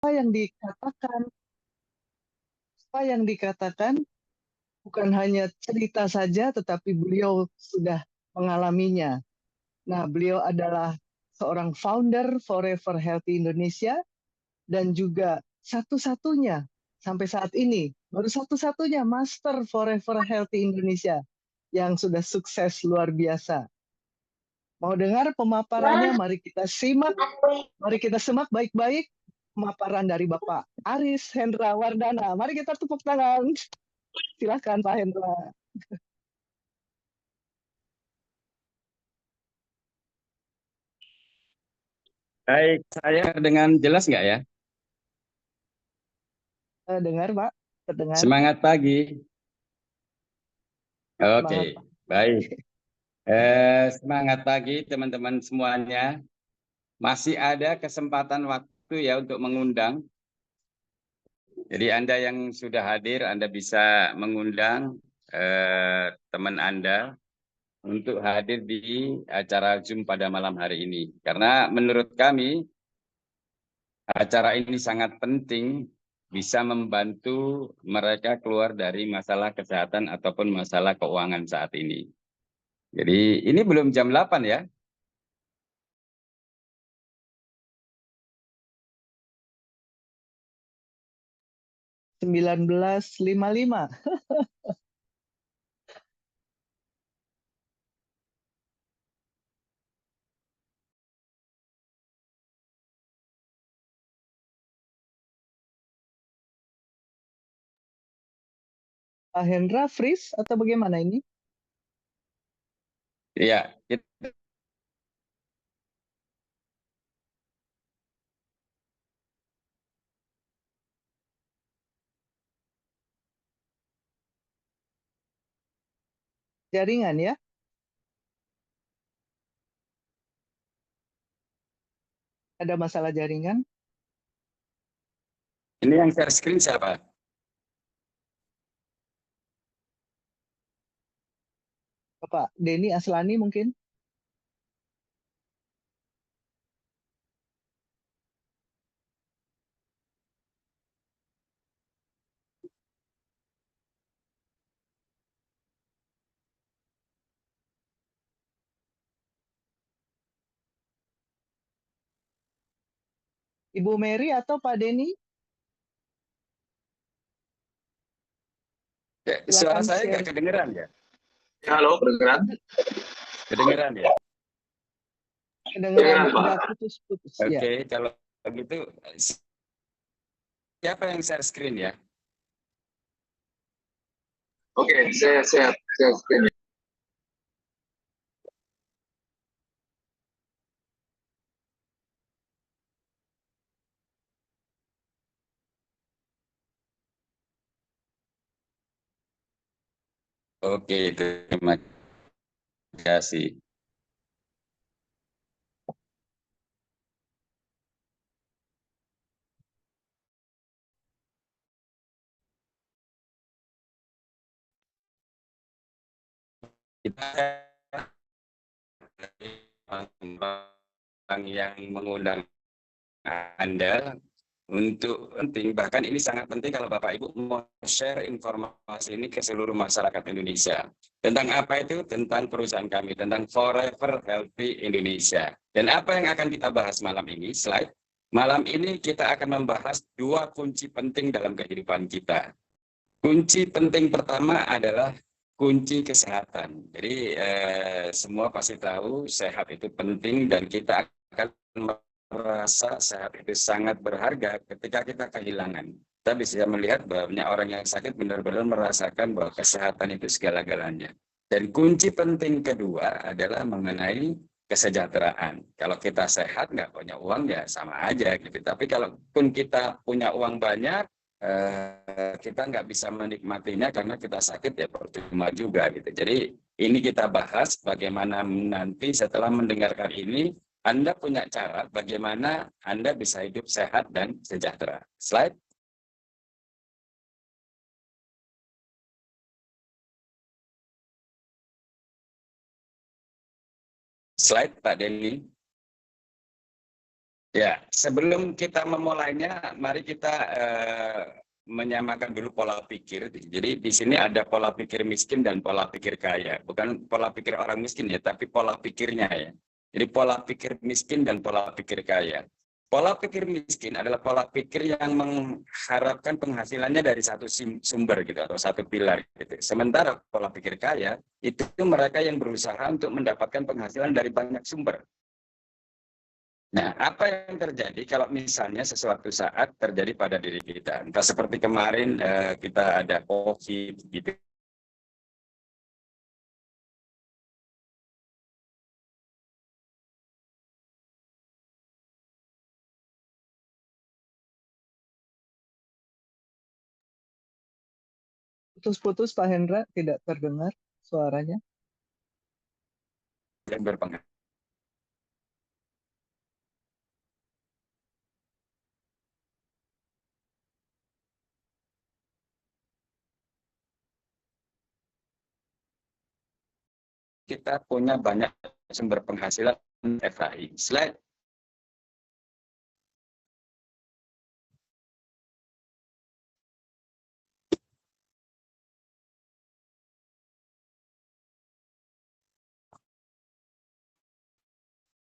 yang dikatakan, apa yang dikatakan bukan hanya cerita saja, tetapi beliau sudah mengalaminya. Nah, beliau adalah seorang founder Forever Healthy Indonesia dan juga satu-satunya sampai saat ini, baru satu-satunya Master Forever Healthy Indonesia yang sudah sukses luar biasa. Mau dengar pemaparannya? Mari kita simak baik-baik pemaparan dari Bapak Aris Hendra Wardana. Mari kita tepuk tangan. Silakan Pak Hendra. Baik, saya dengan jelas nggak ya? Dengar Pak, terdengar. Semangat pagi. Semangat Oke, Pak. baik. Semangat pagi teman-teman semuanya. Masih ada kesempatan waktu ya untuk mengundang. Jadi Anda yang sudah hadir, Anda bisa mengundang teman Anda untuk hadir di acara Zoom pada malam hari ini. Karena menurut kami acara ini sangat penting, bisa membantu mereka keluar dari masalah kesehatan ataupun masalah keuangan saat ini. Jadi ini belum jam 8 ya. Pak. 1955. Pak Hendra freeze atau bagaimana ini? Iya, Jaringan ya? Ada masalah jaringan? ini yang share screen siapa? Bapak Denny Aslani mungkin? Ibu Mary atau Pak Denny? Suara Silakan saya nggak share. kedengeran ya? Halo, kedengeran? Kedengeran ya? Kedengeran Kedengeran, Pak. agak putus-putus ya. Oke, kalau begitu siapa yang share screen ya? Oke, saya screen. Oke, terima kasih. Kita orang yang mengundang Anda untuk penting, bahkan ini sangat penting kalau Bapak Ibu mau share informasi ini ke seluruh masyarakat Indonesia. Tentang apa itu? Tentang perusahaan kami, tentang Forever Healthy Indonesia. Dan apa yang akan kita bahas malam ini? Slide. Malam ini kita akan membahas dua kunci penting dalam kehidupan kita. Kunci penting pertama adalah kunci kesehatan. Jadi semua pasti tahu sehat itu penting dan kita akan merasa sehat itu sangat berharga ketika kita kehilangan. Kita bisa melihat bahwa banyak orang yang sakit benar-benar merasakan bahwa kesehatan itu segala-galanya. Dan kunci penting kedua adalah mengenai kesejahteraan. Kalau kita sehat nggak punya uang ya sama aja gitu. Tapi kalaupun kita punya uang banyak, kita nggak bisa menikmatinya karena kita sakit ya percuma juga gitu. Jadi ini kita bahas bagaimana nanti setelah mendengarkan ini Anda punya cara bagaimana Anda bisa hidup sehat dan sejahtera. Slide. Slide Pak Denny. Ya, sebelum kita memulainya, mari kita menyamakan dulu pola pikir. Jadi di sini ada pola pikir miskin dan pola pikir kaya. Bukan pola pikir orang miskin ya, tapi pola pikirnya ya. Jadi pola pikir miskin dan pola pikir kaya. Pola pikir miskin adalah pola pikir yang mengharapkan penghasilannya dari satu sumber gitu atau satu pilar gitu. Sementara pola pikir kaya itu mereka yang berusaha untuk mendapatkan penghasilan dari banyak sumber. Nah, apa yang terjadi kalau misalnya sesuatu saat terjadi pada diri kita? Entah seperti kemarin kita ada COVID gitu. Putus-putus Pak Hendra, tidak terdengar suaranya. Yang berpengaruh. Kita punya banyak sumber penghasilan FHI. Slide.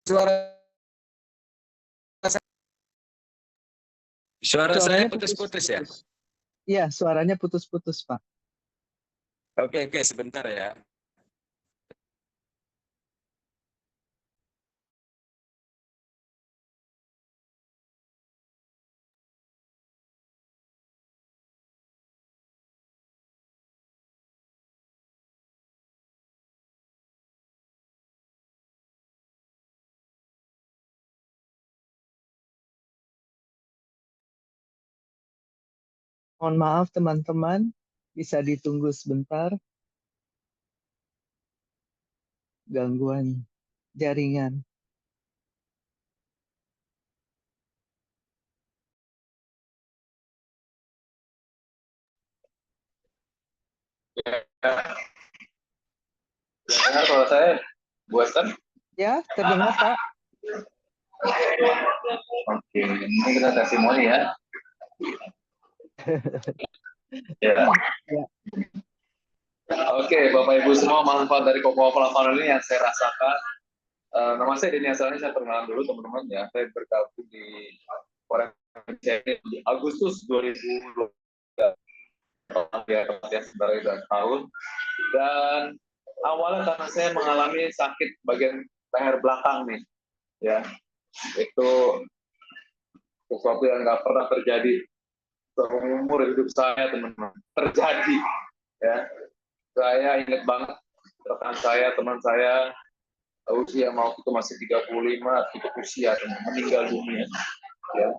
Suara saya putus-putus ya? Iya, suaranya putus-putus, Pak. Oke, sebentar ya. Mohon maaf teman-teman, bisa ditunggu sebentar. Gangguan jaringan. Dengar kalau saya, Bu Esther? Ya, terdengar Pak. Oke, ini kita testimoni ya. Ya. Ya. Oke, Bapak Ibu semua, manfaat dari Coca-Cola Funnel ini yang saya rasakan. Nama saya Denny Asalani, saya perkenalan dulu teman-teman ya. Saya bergabung di Korea di Agustus 2020. Ya, sebenarnya 2 tahun. Dan awalnya karena saya mengalami sakit bagian leher belakang nih, ya. Itu sesuatu yang nggak pernah terjadi seumur hidup saya, teman-teman. Terjadi, ya. Saya ingat banget rekan saya, teman saya, usia waktu itu masih 35, itu usia meninggal dunia, ya.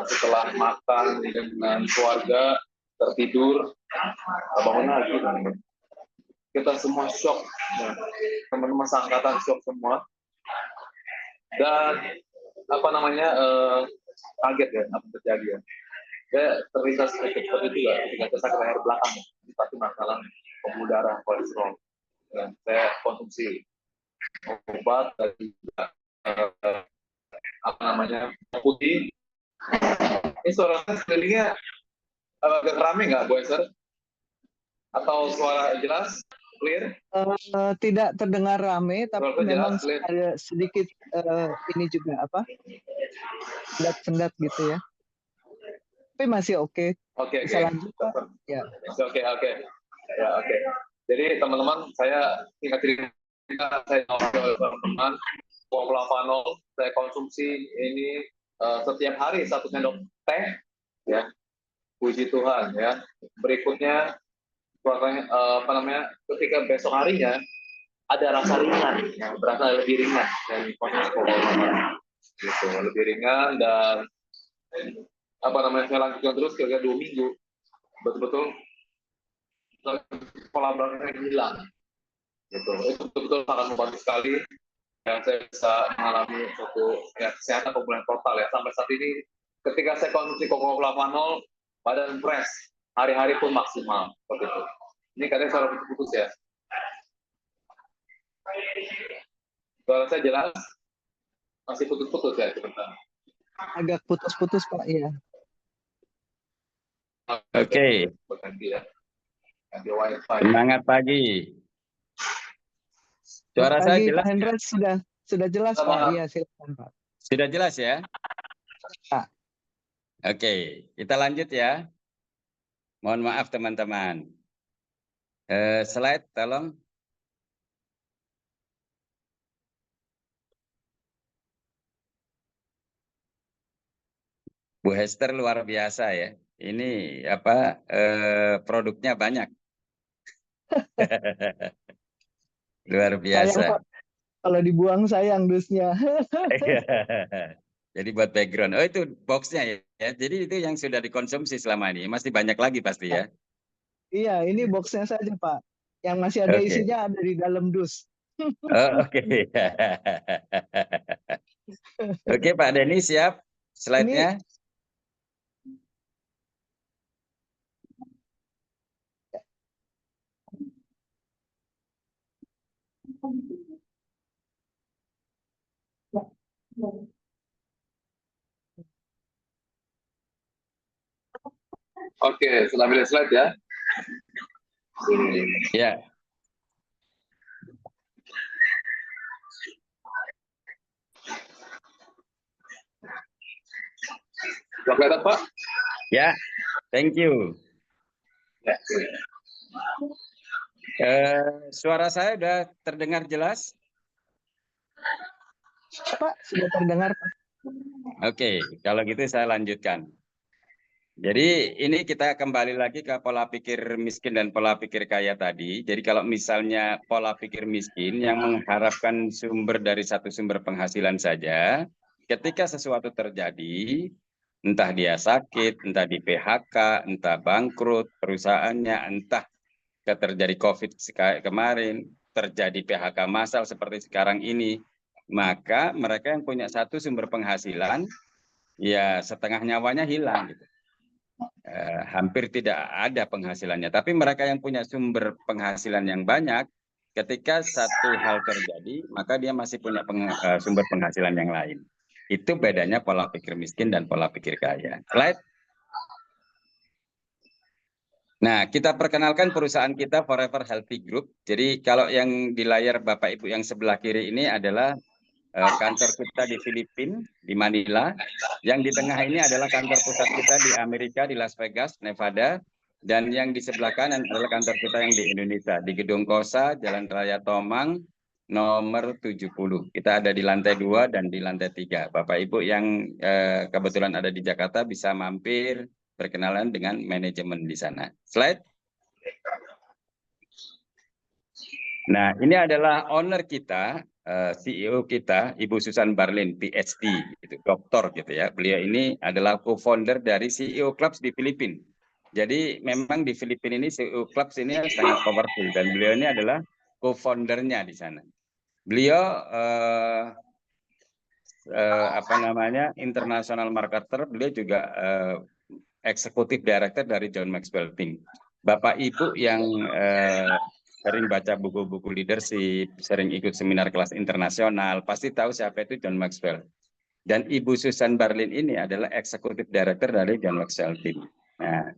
Setelah makan dengan keluarga, tertidur, bangun lagi, teman-teman. Kita semua shock, ya. Teman-teman seangkatan shock semua, dan apa namanya, kaget ya apa terjadi ya. Saya terlintas seperti itu juga ketika saya sakit leher belakang, tapi masalah pembuluh darah, kolesterol, dan saya konsumsi obat dan juga apa namanya putih. Ini suara sekelilingnya agak rame nggak, Bu Esther? Atau suara jelas, clear? Tidak terdengar rame, tapi Suara memang jelas, clear. ada sedikit ini juga apa? Sendat-sendat gitu ya. Tapi masih oke. Oke. Bisa lanjut Pak? Ya. Oke. Ya, oke. Jadi teman-teman, saya singkat cerita, saya teman-teman Coca-Cola Funnel, saya konsumsi ini setiap hari 1 sendok teh, ya. Puji Tuhan, ya. Berikutnya, apa namanya, ketika besok harinya ada rasa ringan, ya, berasa lebih ringan dari konsumsi Coca-Cola Funnel, gitu, lebih ringan. Dan apa namanya, saya lanjutkan terus kira-kira 2 minggu, betul-betul pola belakangnya hilang, gitu. Itu betul-betul sangat membantu sekali, yang saya bisa mengalami suatu ya, kesehatan pemulihan total ya. Sampai saat ini ketika saya konsumsi Coca-Cola Funnel, badan fresh, hari-hari pun maksimal seperti itu. Ini katanya suara putus-putus ya. Suara saya jelas? Masih putus-putus ya sebentar. Agak putus-putus Pak. Iya. Oke, Berganti ya. Ganti wifi. semangat pagi. Selamat Suara saya pagi Pak jelas ya? Hendra, sudah jelas Pak. Selamat. Iya silakan Pak. Sudah jelas ya? Pak. Oke, kita lanjut ya. Mohon maaf teman-teman. Slide tolong. Bu Hester luar biasa ya. Ini apa produknya banyak. Luar Sayang biasa. Pak, kalau dibuang sayang dusnya. Jadi buat background. Oh itu boxnya ya. Jadi itu yang sudah dikonsumsi selama ini. Masih banyak lagi pasti ya. Iya, ini boxnya saja Pak. Yang masih ada Oke. isinya ada di dalam dus. Oh, oke. Oke Pak Denny siap slide-nya. Ini Oke, setelah pilih slide ya. Ya. Sudah kelihatan Pak? Ya, thank you. Ya. Suara saya sudah terdengar jelas? Pak sudah terdengar Pak. Oke, kalau gitu saya lanjutkan. Jadi ini kita kembali lagi ke pola pikir miskin dan pola pikir kaya tadi. Jadi kalau misalnya pola pikir miskin yang mengharapkan sumber dari satu sumber penghasilan saja, ketika sesuatu terjadi, entah dia sakit, entah di PHK, entah bangkrut perusahaannya, entah terjadi COVID kemarin, terjadi PHK massal seperti sekarang ini, maka mereka yang punya satu sumber penghasilan, ya setengah nyawanya hilang gitu. Hampir tidak ada penghasilannya. Tapi mereka yang punya sumber penghasilan yang banyak, ketika satu hal terjadi, maka dia masih punya sumber penghasilan yang lain. Itu bedanya pola pikir miskin dan pola pikir kaya. Slide. Nah, kita perkenalkan perusahaan kita Forever Healthy Group. Jadi kalau yang di layar Bapak Ibu yang sebelah kiri ini adalah kantor kita di Filipina, di Manila. Yang di tengah ini adalah kantor pusat kita di Amerika, di Las Vegas, Nevada. Dan yang di sebelah kanan adalah kantor kita yang di Indonesia, di Gedung Kosa, Jalan Raya Tomang, nomor 70. Kita ada di lantai 2 dan di lantai 3. Bapak Ibu yang kebetulan ada di Jakarta bisa mampir berkenalan dengan manajemen di sana. Slide. Nah, ini adalah owner kita, CEO kita, Ibu Susan Barlin, PhD, gitu, doktor gitu ya. Beliau ini adalah co-founder dari CEO Clubs di Filipina. Jadi memang di Filipina ini CEO Clubs ini sangat powerful dan beliau ini adalah co-foundernya di sana. Beliau international marketer, beliau juga eksekutif director dari John Maxwell Think. Bapak Ibu yang sering baca buku-buku leadership, sering ikut seminar kelas internasional, pasti tahu siapa itu John Maxwell. Dan Ibu Susan Barlin ini adalah eksekutif director dari John Maxwell Think. Nah,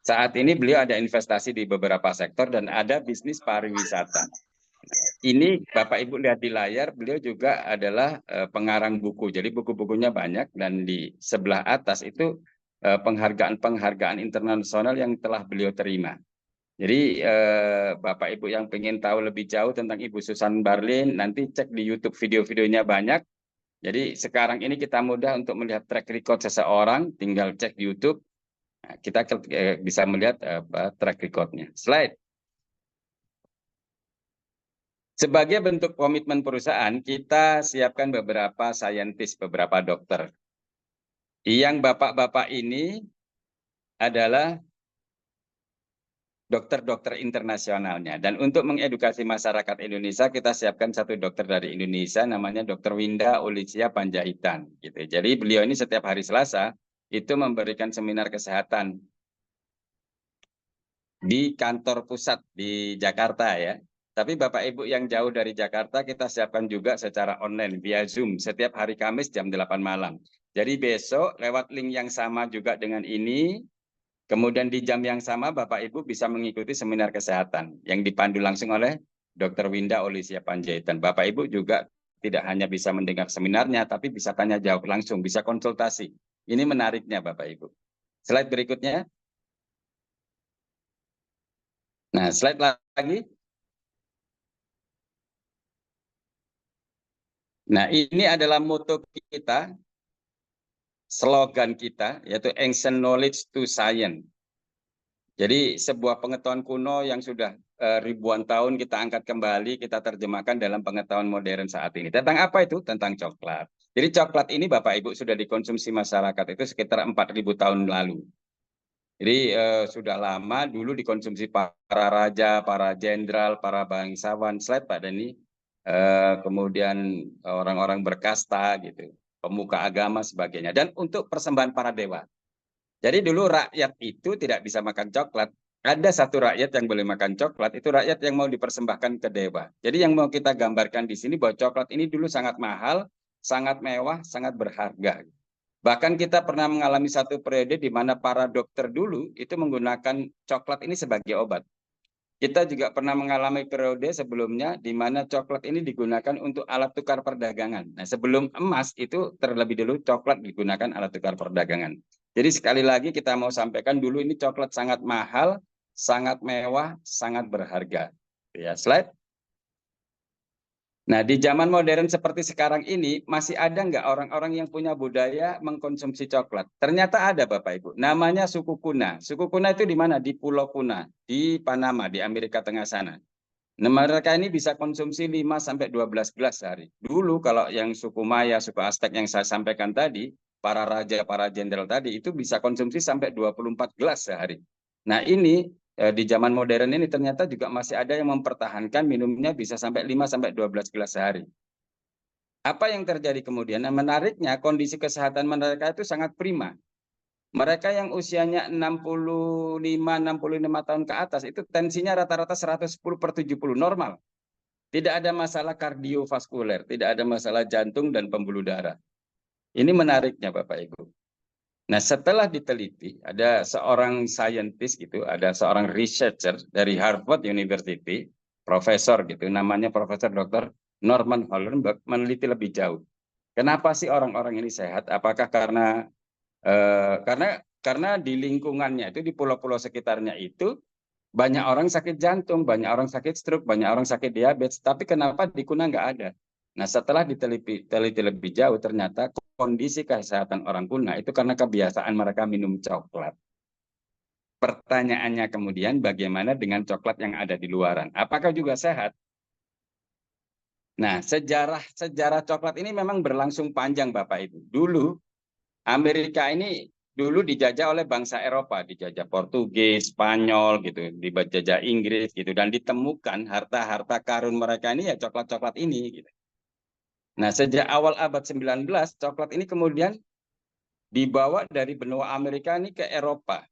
saat ini beliau ada investasi di beberapa sektor dan ada bisnis pariwisata. Ini Bapak Ibu lihat di layar, beliau juga adalah pengarang buku. Jadi buku-bukunya banyak dan di sebelah atas itu penghargaan-penghargaan internasional yang telah beliau terima. Jadi Bapak Ibu yang ingin tahu lebih jauh tentang Ibu Susan Barlin, nanti cek di YouTube video-videonya banyak. Jadi sekarang ini kita mudah untuk melihat track record seseorang, tinggal cek di YouTube, nah, kita bisa melihat track recordnya. Slide. Sebagai bentuk komitmen perusahaan, kita siapkan beberapa saintis, beberapa dokter. Yang bapak-bapak ini adalah dokter-dokter internasionalnya. Dan untuk mengedukasi masyarakat Indonesia, kita siapkan satu dokter dari Indonesia, namanya Dr. Winda Olicia Panjaitan. Gitu. Jadi beliau ini setiap hari Selasa itu memberikan seminar kesehatan di kantor pusat di Jakarta ya. Tapi Bapak Ibu yang jauh dari Jakarta kita siapkan juga secara online via Zoom setiap hari Kamis jam 8 malam. Jadi besok lewat link yang sama juga dengan ini, kemudian di jam yang sama Bapak Ibu bisa mengikuti seminar kesehatan yang dipandu langsung oleh Dr. Winda Olisia Panjaitan. Bapak Ibu juga tidak hanya bisa mendengar seminarnya, tapi bisa tanya jawab langsung, bisa konsultasi. Ini menariknya Bapak Ibu. Slide berikutnya. Nah, slide lagi. Nah, ini adalah moto kita, slogan kita, yaitu Ancient Knowledge to Science. Jadi sebuah pengetahuan kuno yang sudah ribuan tahun kita angkat kembali, kita terjemahkan dalam pengetahuan modern saat ini. Tentang apa itu? Tentang coklat. Jadi coklat ini Bapak Ibu sudah dikonsumsi masyarakat itu sekitar 4.000 tahun lalu. Jadi sudah lama dulu dikonsumsi para raja, para jenderal, para bangsawan. Slide Pak Dani. Kemudian orang-orang berkasta gitu, pemuka agama sebagainya, dan untuk persembahan para dewa. Jadi dulu rakyat itu tidak bisa makan coklat. Ada satu rakyat yang boleh makan coklat, itu rakyat yang mau dipersembahkan ke dewa. Jadi yang mau kita gambarkan di sini bahwa coklat ini dulu sangat mahal, sangat mewah, sangat berharga. Bahkan kita pernah mengalami satu periode di mana para dokter dulu itu menggunakan coklat ini sebagai obat. Kita juga pernah mengalami periode sebelumnya di mana coklat ini digunakan untuk alat tukar perdagangan. Nah, sebelum emas itu terlebih dulu coklat digunakan alat tukar perdagangan. Jadi sekali lagi kita mau sampaikan dulu ini coklat sangat mahal, sangat mewah, sangat berharga. Ya, slide. Nah, di zaman modern seperti sekarang ini, masih ada nggak orang-orang yang punya budaya mengkonsumsi coklat? Ternyata ada, Bapak Ibu. Namanya suku Kuna. Suku Kuna itu di mana? Di Pulau Kuna, di Panama, di Amerika Tengah sana. Nah, mereka ini bisa konsumsi 5-12 gelas sehari. Dulu kalau yang suku Maya, suku Aztec yang saya sampaikan tadi, para raja, para jenderal tadi, itu bisa konsumsi sampai 24 gelas sehari. Nah, ini di zaman modern ini ternyata juga masih ada yang mempertahankan minumnya bisa sampai 5-12 gelas sehari. Apa yang terjadi kemudian? Nah, menariknya kondisi kesehatan mereka itu sangat prima. Mereka yang usianya 65 tahun ke atas itu tensinya rata-rata 110/70 normal. Tidak ada masalah kardiovaskuler, tidak ada masalah jantung dan pembuluh darah. Ini menariknya Bapak Ibu. Nah, setelah diteliti, ada seorang scientist gitu, ada seorang researcher dari Harvard University, profesor gitu, namanya Profesor Dr. Norman Hollenberg, meneliti lebih jauh. Kenapa sih orang-orang ini sehat? Apakah karena di lingkungannya itu, di pulau-pulau sekitarnya itu banyak orang sakit jantung, banyak orang sakit stroke, banyak orang sakit diabetes, tapi kenapa di Kuna nggak ada? Nah, setelah diteliti lebih jauh, ternyata kondisi kesehatan orang Kuna itu karena kebiasaan mereka minum coklat. Pertanyaannya kemudian, bagaimana dengan coklat yang ada di luaran? Apakah juga sehat? Nah, sejarah coklat ini memang berlangsung panjang, Bapak Ibu. Dulu Amerika ini dulu dijajah oleh bangsa Eropa, dijajah Portugis, Spanyol gitu, dijajah Inggris gitu, dan ditemukan harta-harta karun mereka ini ya coklat-coklat ini gitu. Nah, sejak awal abad 19, coklat ini kemudian dibawa dari benua Amerika ini ke Eropa.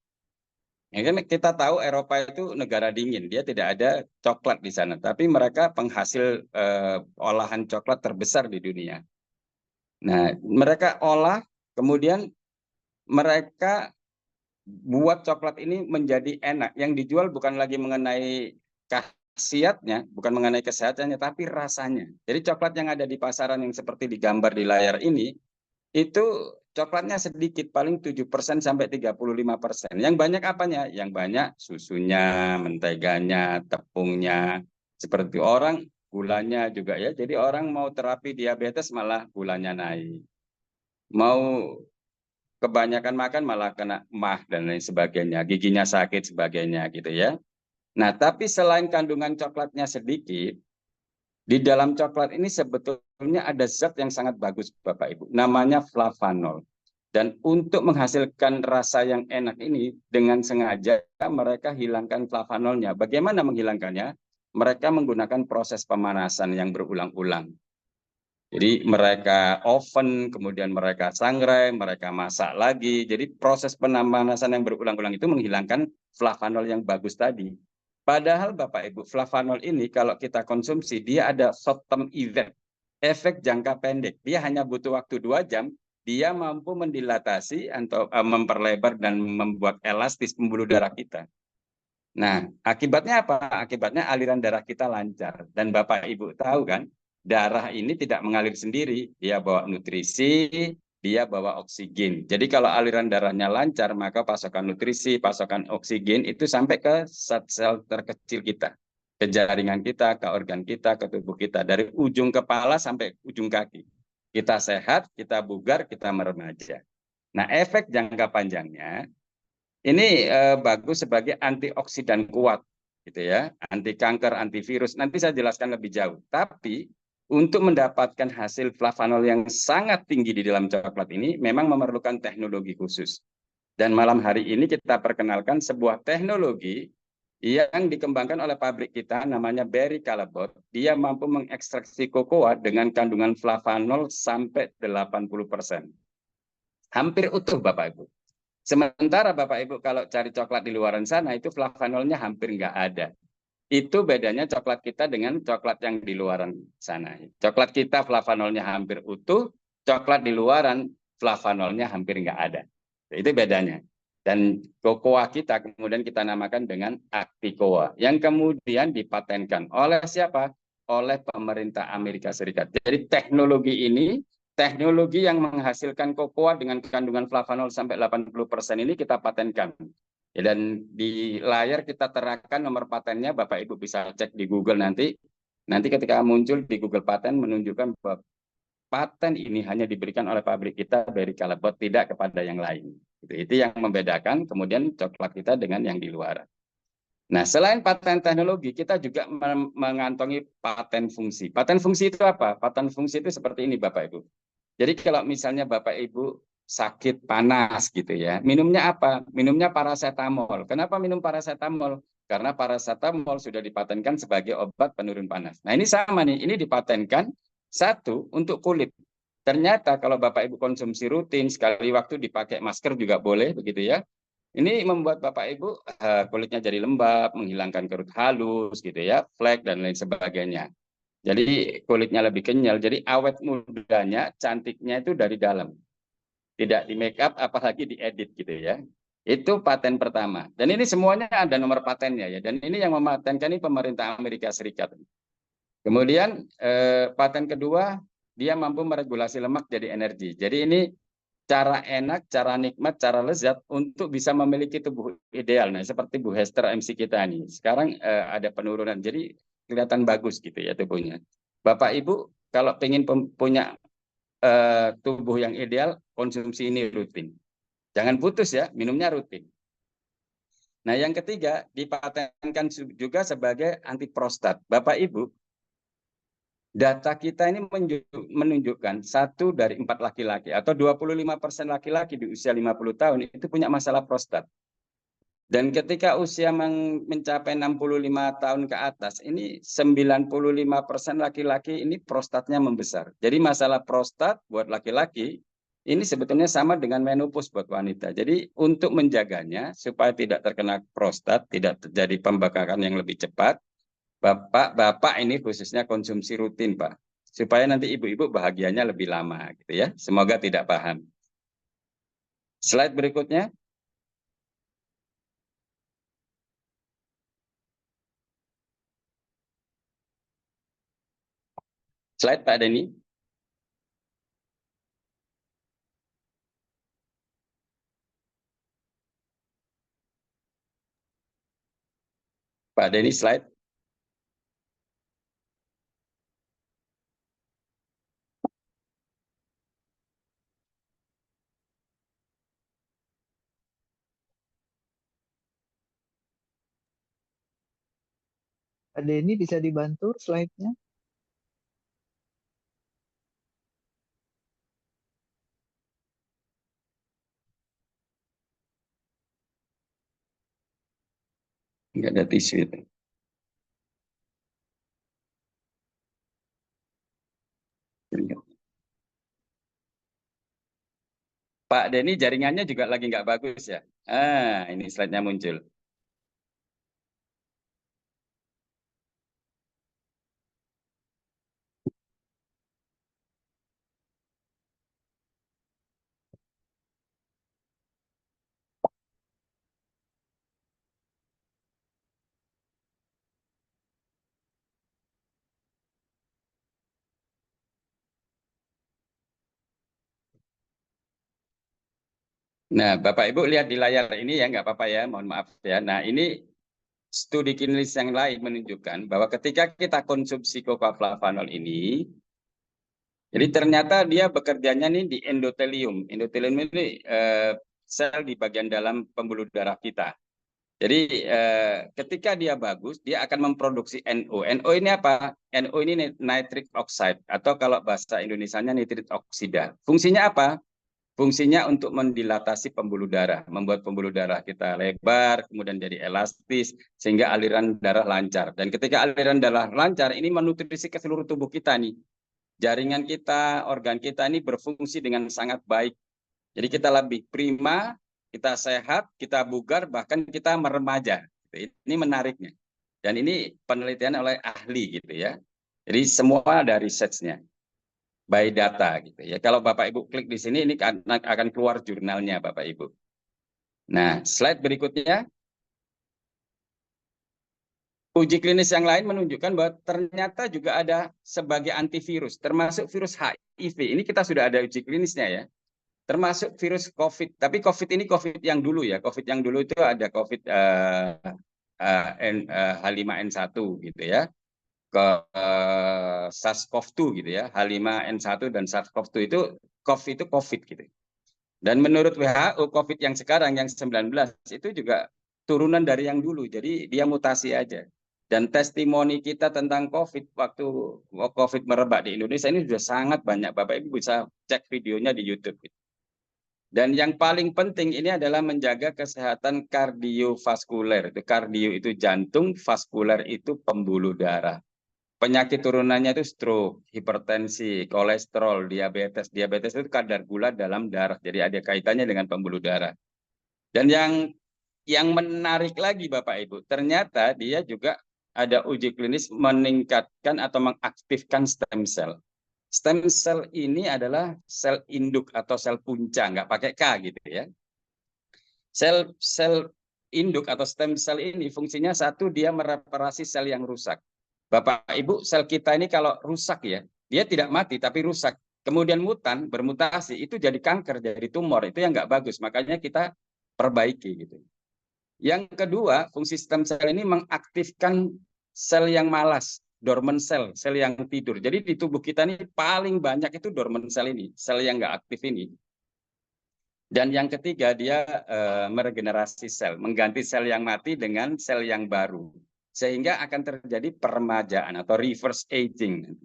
Ya kan kita tahu Eropa itu negara dingin, dia tidak ada coklat di sana, tapi mereka penghasil olahan coklat terbesar di dunia. Nah, mereka olah, kemudian mereka buat coklat ini menjadi enak. Yang dijual bukan lagi mengenai khasiatnya, bukan mengenai kesehatannya, tapi rasanya. Jadi coklat yang ada di pasaran yang seperti digambar di layar ini, itu coklatnya sedikit, paling 7% sampai 35%. Yang banyak apanya? Yang banyak susunya, menteganya, tepungnya. Seperti orang, gulanya juga ya. Jadi orang mau terapi diabetes malah gulanya naik. Mau kebanyakan makan malah kena mah dan lain sebagainya, giginya sakit sebagainya gitu ya. Nah, tapi selain kandungan coklatnya sedikit, di dalam coklat ini sebetulnya ada zat yang sangat bagus Bapak Ibu, namanya flavanol. Dan untuk menghasilkan rasa yang enak ini dengan sengaja mereka hilangkan flavanolnya. Bagaimana menghilangkannya? Mereka menggunakan proses pemanasan yang berulang-ulang. Jadi mereka oven, kemudian mereka sangrai, mereka masak lagi. Jadi proses pemanasan yang berulang-ulang itu menghilangkan flavanol yang bagus tadi. Padahal Bapak Ibu, flavanol ini kalau kita konsumsi, dia ada short term event, efek jangka pendek. Dia hanya butuh waktu 2 jam, dia mampu mendilatasi atau memperlebar dan membuat elastis pembuluh darah kita. Nah, akibatnya apa? Akibatnya aliran darah kita lancar. Dan Bapak Ibu tahu kan, darah ini tidak mengalir sendiri. Dia bawa nutrisi, dia bawa oksigen. Jadi kalau aliran darahnya lancar, maka pasokan nutrisi, pasokan oksigen itu sampai ke sel terkecil kita. Ke jaringan kita, ke organ kita, ke tubuh kita. Dari ujung kepala sampai ujung kaki. Kita sehat, kita bugar, kita meremaja. Nah, efek jangka panjangnya, ini bagus sebagai antioksidan kuat, gitu ya, anti kanker, antivirus. Nanti saya jelaskan lebih jauh. Tapi untuk mendapatkan hasil flavanol yang sangat tinggi di dalam coklat ini, memang memerlukan teknologi khusus. Dan malam hari ini kita perkenalkan sebuah teknologi yang dikembangkan oleh pabrik kita, namanya Berry Callebaut. Dia mampu mengekstraksi kokoa dengan kandungan flavanol sampai 80%. Hampir utuh, Bapak Ibu. Sementara Bapak Ibu kalau cari coklat di luaran sana itu flavanolnya hampir nggak ada. Itu bedanya coklat kita dengan coklat yang di luaran sana. Coklat kita flavanolnya hampir utuh, coklat di luaran flavanolnya hampir nggak ada. Itu bedanya. Dan kokoa kita kemudian kita namakan dengan Acticoa, yang kemudian dipatenkan oleh siapa? Oleh pemerintah Amerika Serikat. Jadi teknologi ini, teknologi yang menghasilkan kokoa dengan kandungan flavanol sampai 80% ini kita patenkan. Ya, dan di layar kita terangkan nomor patennya, Bapak Ibu bisa cek di Google nanti. Nanti ketika muncul di Google Paten menunjukkan bahwa paten ini hanya diberikan oleh pabrik kita, Berry Callebaut, tidak kepada yang lain. Itu yang membedakan kemudian coklat kita dengan yang di luar. Nah, selain paten teknologi, kita juga mengantongi paten fungsi. Paten fungsi itu apa? Paten fungsi itu seperti ini, Bapak Ibu. Jadi kalau misalnya Bapak Ibu sakit panas gitu ya, minumnya apa? Minumnya paracetamol. Kenapa minum paracetamol? Karena paracetamol sudah dipatenkan sebagai obat penurun panas. Nah, ini sama nih, ini dipatenkan satu untuk kulit. Ternyata kalau Bapak Ibu konsumsi rutin, sekali waktu dipakai masker juga boleh begitu ya. Ini membuat Bapak Ibu kulitnya jadi lembab, menghilangkan kerut halus gitu ya, flek dan lain sebagainya. Jadi kulitnya lebih kenyal, jadi awet mudanya, cantiknya itu dari dalam. Tidak di make up, apalagi diedit gitu ya. Itu paten pertama. Dan ini semuanya ada nomor patennya ya. Dan ini yang mematenkan ini pemerintah Amerika Serikat. Kemudian paten kedua, dia mampu meregulasi lemak jadi energi. Jadi ini cara enak, cara nikmat, cara lezat untuk bisa memiliki tubuh ideal. Nah, seperti Bu Hester MC kita nih. Sekarang ada penurunan, jadi kelihatan bagus gitu ya tubuhnya. Bapak Ibu kalau pengen punya tubuh yang ideal, konsumsi ini rutin. Jangan putus ya, minumnya rutin. Nah, yang ketiga dipatenkan juga sebagai anti prostat. Bapak Ibu, data kita ini menunjukkan 1 dari 4 laki-laki atau 25% laki-laki di usia 50 tahun itu punya masalah prostat. Dan ketika usia mencapai 65 tahun ke atas, ini 95% laki-laki ini prostatnya membesar. Jadi masalah prostat buat laki-laki ini sebetulnya sama dengan menopause buat wanita. Jadi untuk menjaganya supaya tidak terkena prostat, tidak terjadi pembakaran yang lebih cepat, Bapak ini khususnya konsumsi rutin, Pak. Supaya nanti ibu-ibu bahagianya lebih lama gitu ya. Semoga tidak paham. Slide berikutnya. Slide Pak Denny. Pak Denny slide. Pak Denny bisa dibantu slide-nya? Enggak ada tisu itu. Pak Denny jaringannya juga lagi nggak bagus ya. Ini slide-nya muncul. Nah, Bapak Ibu lihat di layar ini ya, nggak apa-apa ya, mohon maaf ya. Nah, ini studi klinis yang lain menunjukkan bahwa ketika kita konsumsi coca flavanol ini, jadi ternyata dia bekerjanya nih di endotelium. Endotelium ini sel di bagian dalam pembuluh darah kita. Jadi ketika dia bagus, dia akan memproduksi NO. NO ini apa? NO ini nitric oxide atau kalau bahasa Indonesianya nitrit oksida. Fungsinya apa? Fungsinya untuk mendilatasi pembuluh darah, membuat pembuluh darah kita lebar, kemudian jadi elastis, sehingga aliran darah lancar. Dan ketika aliran darah lancar, ini menutrisi ke seluruh tubuh kita nih. Jaringan kita, organ kita ini berfungsi dengan sangat baik. Jadi kita lebih prima, kita sehat, kita bugar, bahkan kita meremaja. Ini menariknya. Dan ini penelitian oleh ahli gitu ya. Jadi semua ada research-nya by data gitu ya. Kalau Bapak Ibu klik di sini ini akan keluar jurnalnya Bapak Ibu. Nah, slide berikutnya. Uji klinis yang lain menunjukkan bahwa ternyata juga ada sebagai antivirus, termasuk virus HIV. Ini kita sudah ada uji klinisnya ya. Termasuk virus COVID. Tapi COVID ini COVID yang dulu ya. COVID yang dulu itu ada COVID H5N1 gitu ya. Ke SARS-CoV-2 gitu ya. H5N1 dan SARS-CoV-2 itu COVID gitu. Dan menurut WHO COVID yang sekarang yang 19 itu juga turunan dari yang dulu. Jadi dia mutasi aja. Dan testimoni kita tentang COVID waktu COVID merebak di Indonesia ini sudah sangat banyak. Bapak Ibu bisa cek videonya di YouTube. Dan yang paling penting ini adalah menjaga kesehatan kardiovaskuler. Itu kardio itu jantung, vaskuler itu pembuluh darah. Penyakit turunannya itu stroke, hipertensi, kolesterol, diabetes. Diabetes itu kadar gula dalam darah. Jadi ada kaitannya dengan pembuluh darah. Dan yang menarik lagi Bapak Ibu, ternyata dia juga ada uji klinis meningkatkan atau mengaktifkan stem cell. Stem cell ini adalah sel induk atau sel punca, nggak pakai K gitu ya. Sel induk atau stem cell ini fungsinya satu, dia mereparasi sel yang rusak. Bapak Ibu, sel kita ini kalau rusak ya, dia tidak mati tapi rusak. Kemudian bermutasi, itu jadi kanker, jadi tumor, itu yang nggak bagus. Makanya kita perbaiki gitu. Yang kedua, fungsi stem cell ini mengaktifkan sel yang malas, dormant cell, sel yang tidur. Jadi di tubuh kita ini paling banyak itu dormant cell ini, sel yang nggak aktif ini. Dan yang ketiga, dia meregenerasi sel, mengganti sel yang mati dengan sel yang baru. Sehingga akan terjadi peremajaan atau reverse aging.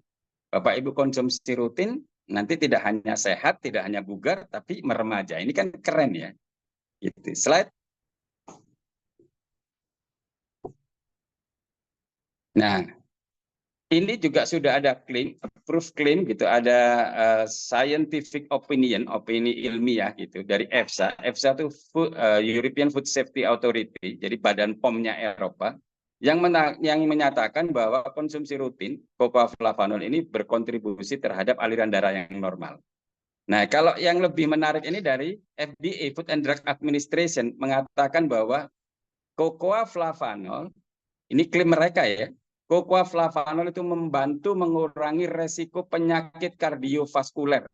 Bapak Ibu konsumsi rutin, nanti tidak hanya sehat, tidak hanya bugar, tapi meremaja. Ini kan keren ya. Gitu. Slide. Nah, ini juga sudah ada claim, proof claim gitu, ada scientific opinion, opini ilmiah gitu dari EFSA. EFSA itu European Food Safety Authority, jadi badan POM-nya Eropa, yang menyatakan bahwa konsumsi rutin coca flavanol ini berkontribusi terhadap aliran darah yang normal. Nah, kalau yang lebih menarik ini dari FDA, Food and Drug Administration, mengatakan bahwa coca flavanol, ini klaim mereka ya, coca flavanol itu membantu mengurangi resiko penyakit kardiovaskuler.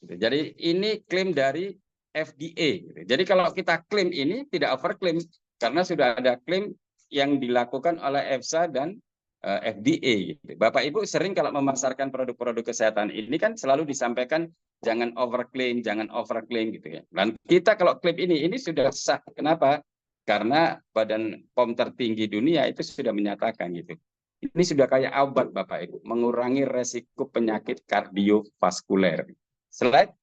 Jadi ini klaim dari FDA. Jadi kalau kita klaim ini tidak overklaim, karena sudah ada klaim yang dilakukan oleh EFSA dan FDA. Bapak Ibu sering kalau memasarkan produk-produk kesehatan ini kan selalu disampaikan jangan overklaim gitu ya. Dan kita kalau klaim ini sudah sah. Kenapa? Karena Badan POM tertinggi dunia itu sudah menyatakan gitu. Ini sudah kayak obat Bapak Ibu, mengurangi resiko penyakit kardiovaskuler. Slide.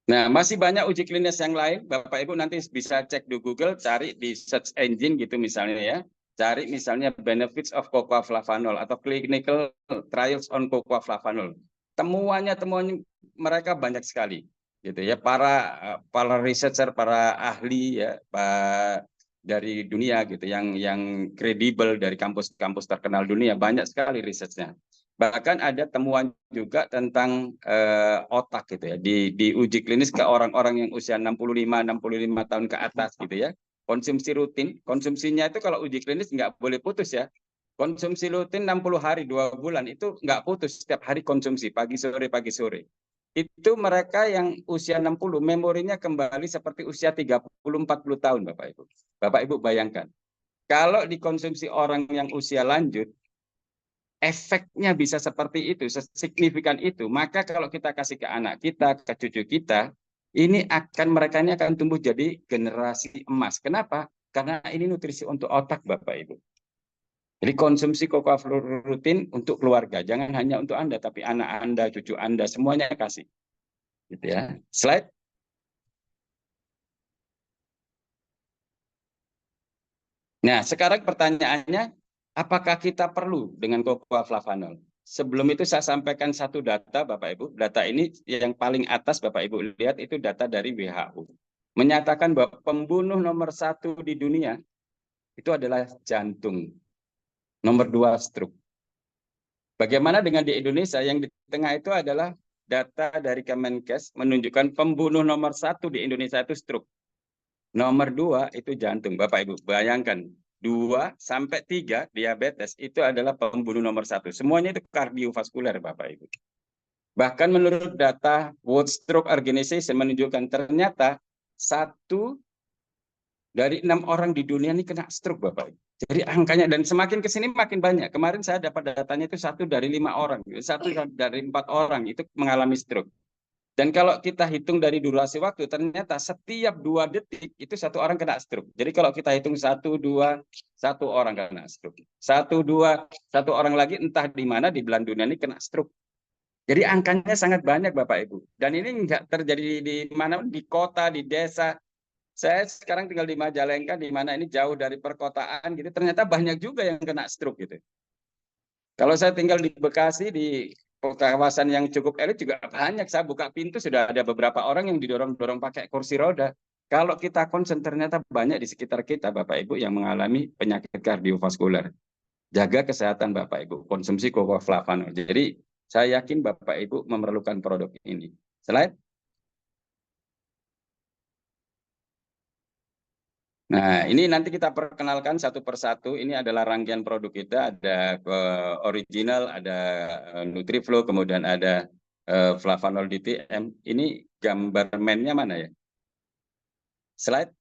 Nah, masih banyak uji klinis yang lain. Bapak Ibu nanti bisa cek di Google, cari di search engine gitu misalnya ya. Cari misalnya benefits of coca flavanol atau clinical trials on coca flavanol. Temuan mereka banyak sekali gitu ya. Para researcher, para ahli ya, dari dunia gitu yang kredibel dari kampus-kampus terkenal dunia, banyak sekali risetnya. Bahkan ada temuan juga tentang otak gitu ya, di uji klinis ke orang-orang yang usia 65 tahun ke atas gitu ya. konsumsi rutin, konsumsinya itu kalau uji klinis nggak boleh putus ya. Konsumsi rutin 60 hari, 2 bulan, itu nggak putus, setiap hari konsumsi, pagi sore, pagi sore. Itu mereka yang usia 60, memorinya kembali seperti usia 30-40 tahun, Bapak Ibu. Bapak Ibu bayangkan, kalau dikonsumsi orang yang usia lanjut, efeknya bisa seperti itu, signifikan itu, maka kalau kita kasih ke anak kita, ke cucu kita, mereka ini akan tumbuh jadi generasi emas. Kenapa? Karena ini nutrisi untuk otak, Bapak Ibu. Jadi konsumsi cocoa rutin untuk keluarga, jangan hanya untuk Anda, tapi anak Anda, cucu Anda, semuanya kasih. Gitu ya. Slide. Nah, sekarang pertanyaannya, apakah kita perlu dengan cocoa flavanol? Sebelum itu saya sampaikan satu data, Bapak Ibu. Data ini yang paling atas, Bapak Ibu lihat, itu data dari WHO. Menyatakan bahwa pembunuh nomor 1 di dunia itu adalah jantung. Nomor 2 stroke. Bagaimana dengan di Indonesia? Yang di tengah itu adalah data dari Kemenkes menunjukkan pembunuh nomor 1 di Indonesia itu stroke. Nomor 2 itu jantung. Bapak Ibu bayangkan, 2 sampai 3 diabetes itu adalah pembunuh nomor 1. Semuanya itu kardiovaskuler, Bapak Ibu. Bahkan menurut data World Stroke Organization menunjukkan ternyata 1 dari 6 orang di dunia ini kena stroke, Bapak Ibu. Jadi angkanya, dan semakin ke sini makin banyak. Kemarin saya dapat datanya itu 1 dari 5 orang, 1 dari 4 orang itu mengalami stroke. Dan kalau kita hitung dari durasi waktu, ternyata setiap 2 detik itu 1 orang kena stroke. Jadi kalau kita hitung 1, 2, 1 orang kena stroke. 1, 2, 1 orang lagi entah di mana di belahan dunia ini kena stroke. Jadi angkanya sangat banyak, Bapak Ibu. Dan ini enggak terjadi di mana, di kota, di desa. Saya sekarang tinggal di Majalengka, di mana ini jauh dari perkotaan gitu. Ternyata banyak juga yang kena stroke gitu. Kalau saya tinggal di Bekasi, di kawasan yang cukup elit juga banyak. Saya buka pintu sudah ada beberapa orang yang didorong-dorong pakai kursi roda. Kalau kita konsen ternyata banyak di sekitar kita, Bapak Ibu, yang mengalami penyakit kardiovaskuler. Jaga kesehatan Bapak Ibu, konsumsi cocoa flavanol. Jadi saya yakin Bapak Ibu memerlukan produk ini. Slide. Nah, ini nanti kita perkenalkan satu persatu. Ini adalah rangkaian produk kita. Ada original, ada Nutriflow, kemudian ada Flavanol DTM. Ini gambar mennya mana ya? Slide.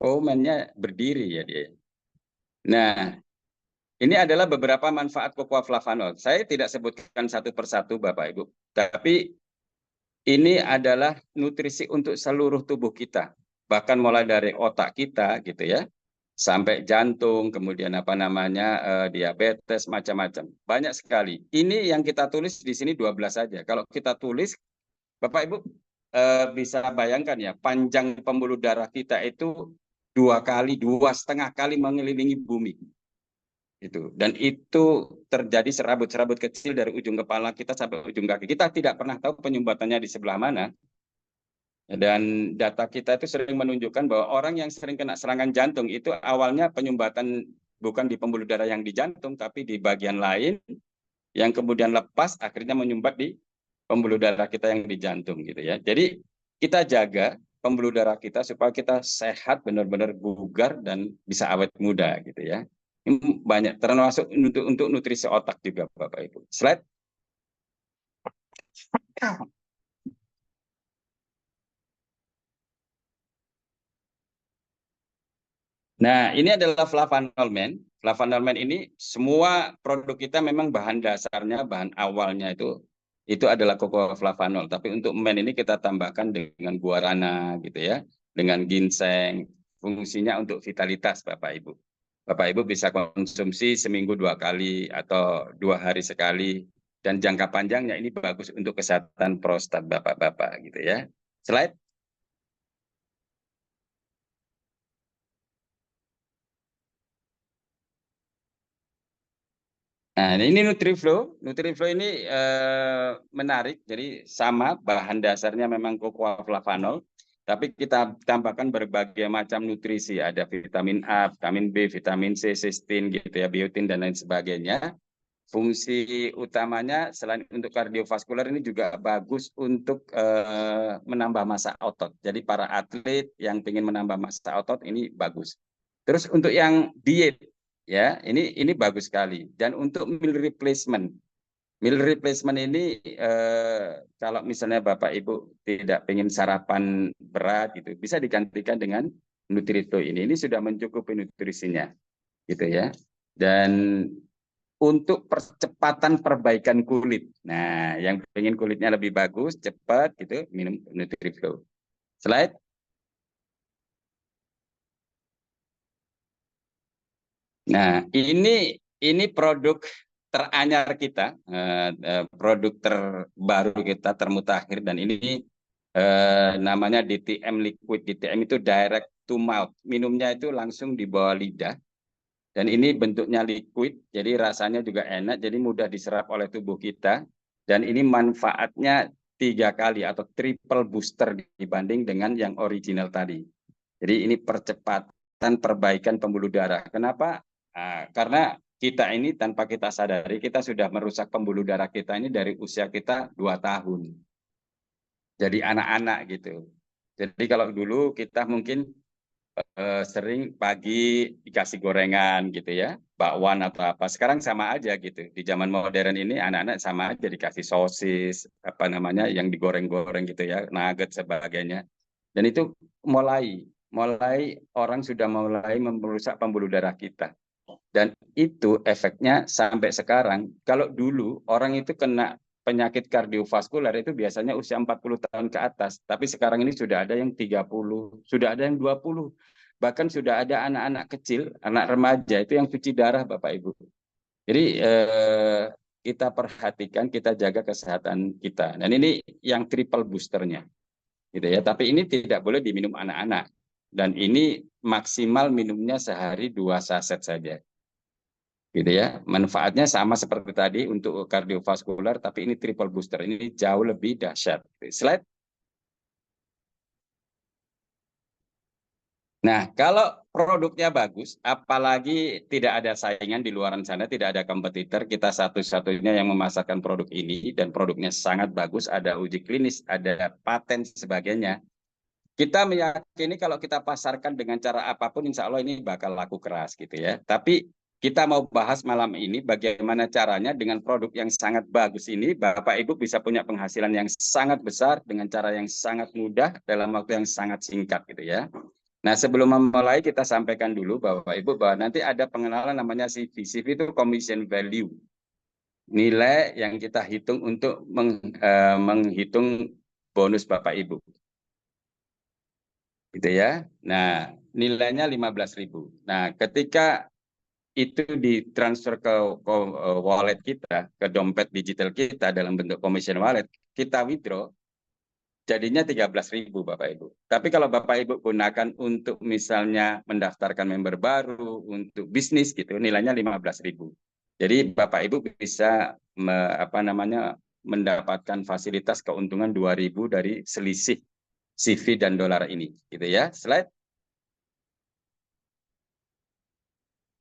Oh, mennya berdiri ya dia. Nah, ini adalah beberapa manfaat cocoa flavanol. Saya tidak sebutkan satu persatu, Bapak Ibu. Tapi ini adalah nutrisi untuk seluruh tubuh kita. Bahkan mulai dari otak kita gitu ya, sampai jantung, kemudian diabetes, macam-macam. Banyak sekali. Ini yang kita tulis di sini 12 saja. Kalau kita tulis, Bapak Ibu bisa bayangkan ya, panjang pembuluh darah kita itu 2,5 kali mengelilingi bumi. Dan itu terjadi serabut-serabut kecil dari ujung kepala kita sampai ujung kaki. Kita tidak pernah tahu penyumbatannya di sebelah mana. Dan data kita itu sering menunjukkan bahwa orang yang sering kena serangan jantung itu awalnya penyumbatan bukan di pembuluh darah yang di jantung, tapi di bagian lain yang kemudian lepas akhirnya menyumbat di pembuluh darah kita yang di jantung gitu ya. Jadi kita jaga pembuluh darah kita supaya kita sehat, benar-benar bugar dan bisa awet muda gitu ya. Ini banyak, termasuk untuk nutrisi otak juga, Bapak Ibu. Slide. Nah, ini adalah Flavanol Men. Flavanol Men ini semua produk kita memang bahan dasarnya, bahan awalnya itu adalah cocoa flavanol. Tapi untuk men ini kita tambahkan dengan guarana gitu ya, dengan ginseng. Fungsinya untuk vitalitas, Bapak Ibu. Bapak Ibu bisa konsumsi seminggu 2 kali atau 2 hari sekali. Dan jangka panjangnya ini bagus untuk kesehatan prostat Bapak-Bapak gitu ya. Slide. Nah, ini Nutriflow. Nutriflow ini menarik. Jadi sama bahan dasarnya memang cocoa flavanol, tapi kita tambahkan berbagai macam nutrisi. Ada vitamin A, vitamin B, vitamin C, cysteine gitu ya, biotin dan lain sebagainya. fungsi utamanya selain untuk kardiovaskular ini juga bagus untuk menambah massa otot. Jadi para atlet yang ingin menambah massa otot ini bagus. Terus untuk yang diet ya ini bagus sekali. Dan untuk meal replacement ini kalau misalnya Bapak Ibu tidak ingin sarapan berat gitu, bisa digantikan dengan Nutrito ini. Ini sudah mencukupi nutrisinya, gitu ya. Dan untuk percepatan perbaikan kulit. Nah, yang ingin kulitnya lebih bagus, cepat gitu, minum Nutriflow. Slide. Nah, ini produk teranyar kita, produk terbaru kita, termutakhir, dan ini namanya DTM Liquid. DTM itu direct to mouth. Minumnya itu langsung di bawah lidah. Dan ini bentuknya liquid, jadi rasanya juga enak, jadi mudah diserap oleh tubuh kita. Dan ini manfaatnya 3 kali atau triple booster dibanding dengan yang original tadi. Jadi ini percepatan perbaikan pembuluh darah. Kenapa? Karena kita ini tanpa kita sadari, kita sudah merusak pembuluh darah kita ini dari usia kita 2 tahun. Jadi anak-anak gitu. Jadi kalau dulu kita mungkin sering pagi dikasih gorengan gitu ya, bakwan atau apa. Sekarang sama aja gitu. Di zaman modern ini anak-anak sama aja dikasih sosis, apa namanya yang digoreng-goreng gitu ya, nugget sebagainya. Dan itu mulai orang sudah mulai merusak pembuluh darah kita. Dan itu efeknya sampai sekarang. Kalau dulu orang itu kena penyakit kardiovaskular itu biasanya usia 40 tahun ke atas. Tapi sekarang ini sudah ada yang 30, sudah ada yang 20. Bahkan sudah ada anak-anak kecil, anak remaja itu yang cuci darah Bapak Ibu. Jadi kita perhatikan, kita jaga kesehatan kita. Dan ini yang triple boosternya. Gitu ya. Tapi ini tidak boleh diminum anak-anak. Dan ini maksimal minumnya sehari 2 saset saja. Gitu ya. Manfaatnya sama seperti tadi untuk kardiovaskular, tapi ini triple booster, ini jauh lebih dahsyat. Slide. Nah, kalau produknya bagus, apalagi tidak ada saingan di luar sana, tidak ada kompetitor, kita satu-satunya yang memasarkan produk ini, dan produknya sangat bagus, ada uji klinis, ada paten, sebagainya. Kita meyakini kalau kita pasarkan dengan cara apapun, insya Allah ini bakal laku keras gitu ya. Tapi kita mau bahas malam ini bagaimana caranya dengan produk yang sangat bagus ini, Bapak Ibu bisa punya penghasilan yang sangat besar dengan cara yang sangat mudah dalam waktu yang sangat singkat gitu ya. Nah sebelum memulai kita sampaikan dulu Bapak Ibu bahwa nanti ada pengenalan namanya CV. CV itu commission value. Nilai yang kita hitung untuk menghitung bonus Bapak Ibu. Gitu ya. Nah, nilainya 15.000. Nah, ketika itu ditransfer ke wallet kita, ke dompet digital kita dalam bentuk commission wallet, kita withdraw, jadinya 13.000 Bapak Ibu. Tapi kalau Bapak Ibu gunakan untuk misalnya mendaftarkan member baru, untuk bisnis gitu, nilainya 15.000. Jadi Bapak Ibu bisa mendapatkan fasilitas keuntungan 2.000 dari selisih CV dan dolar ini, gitu ya. Slide.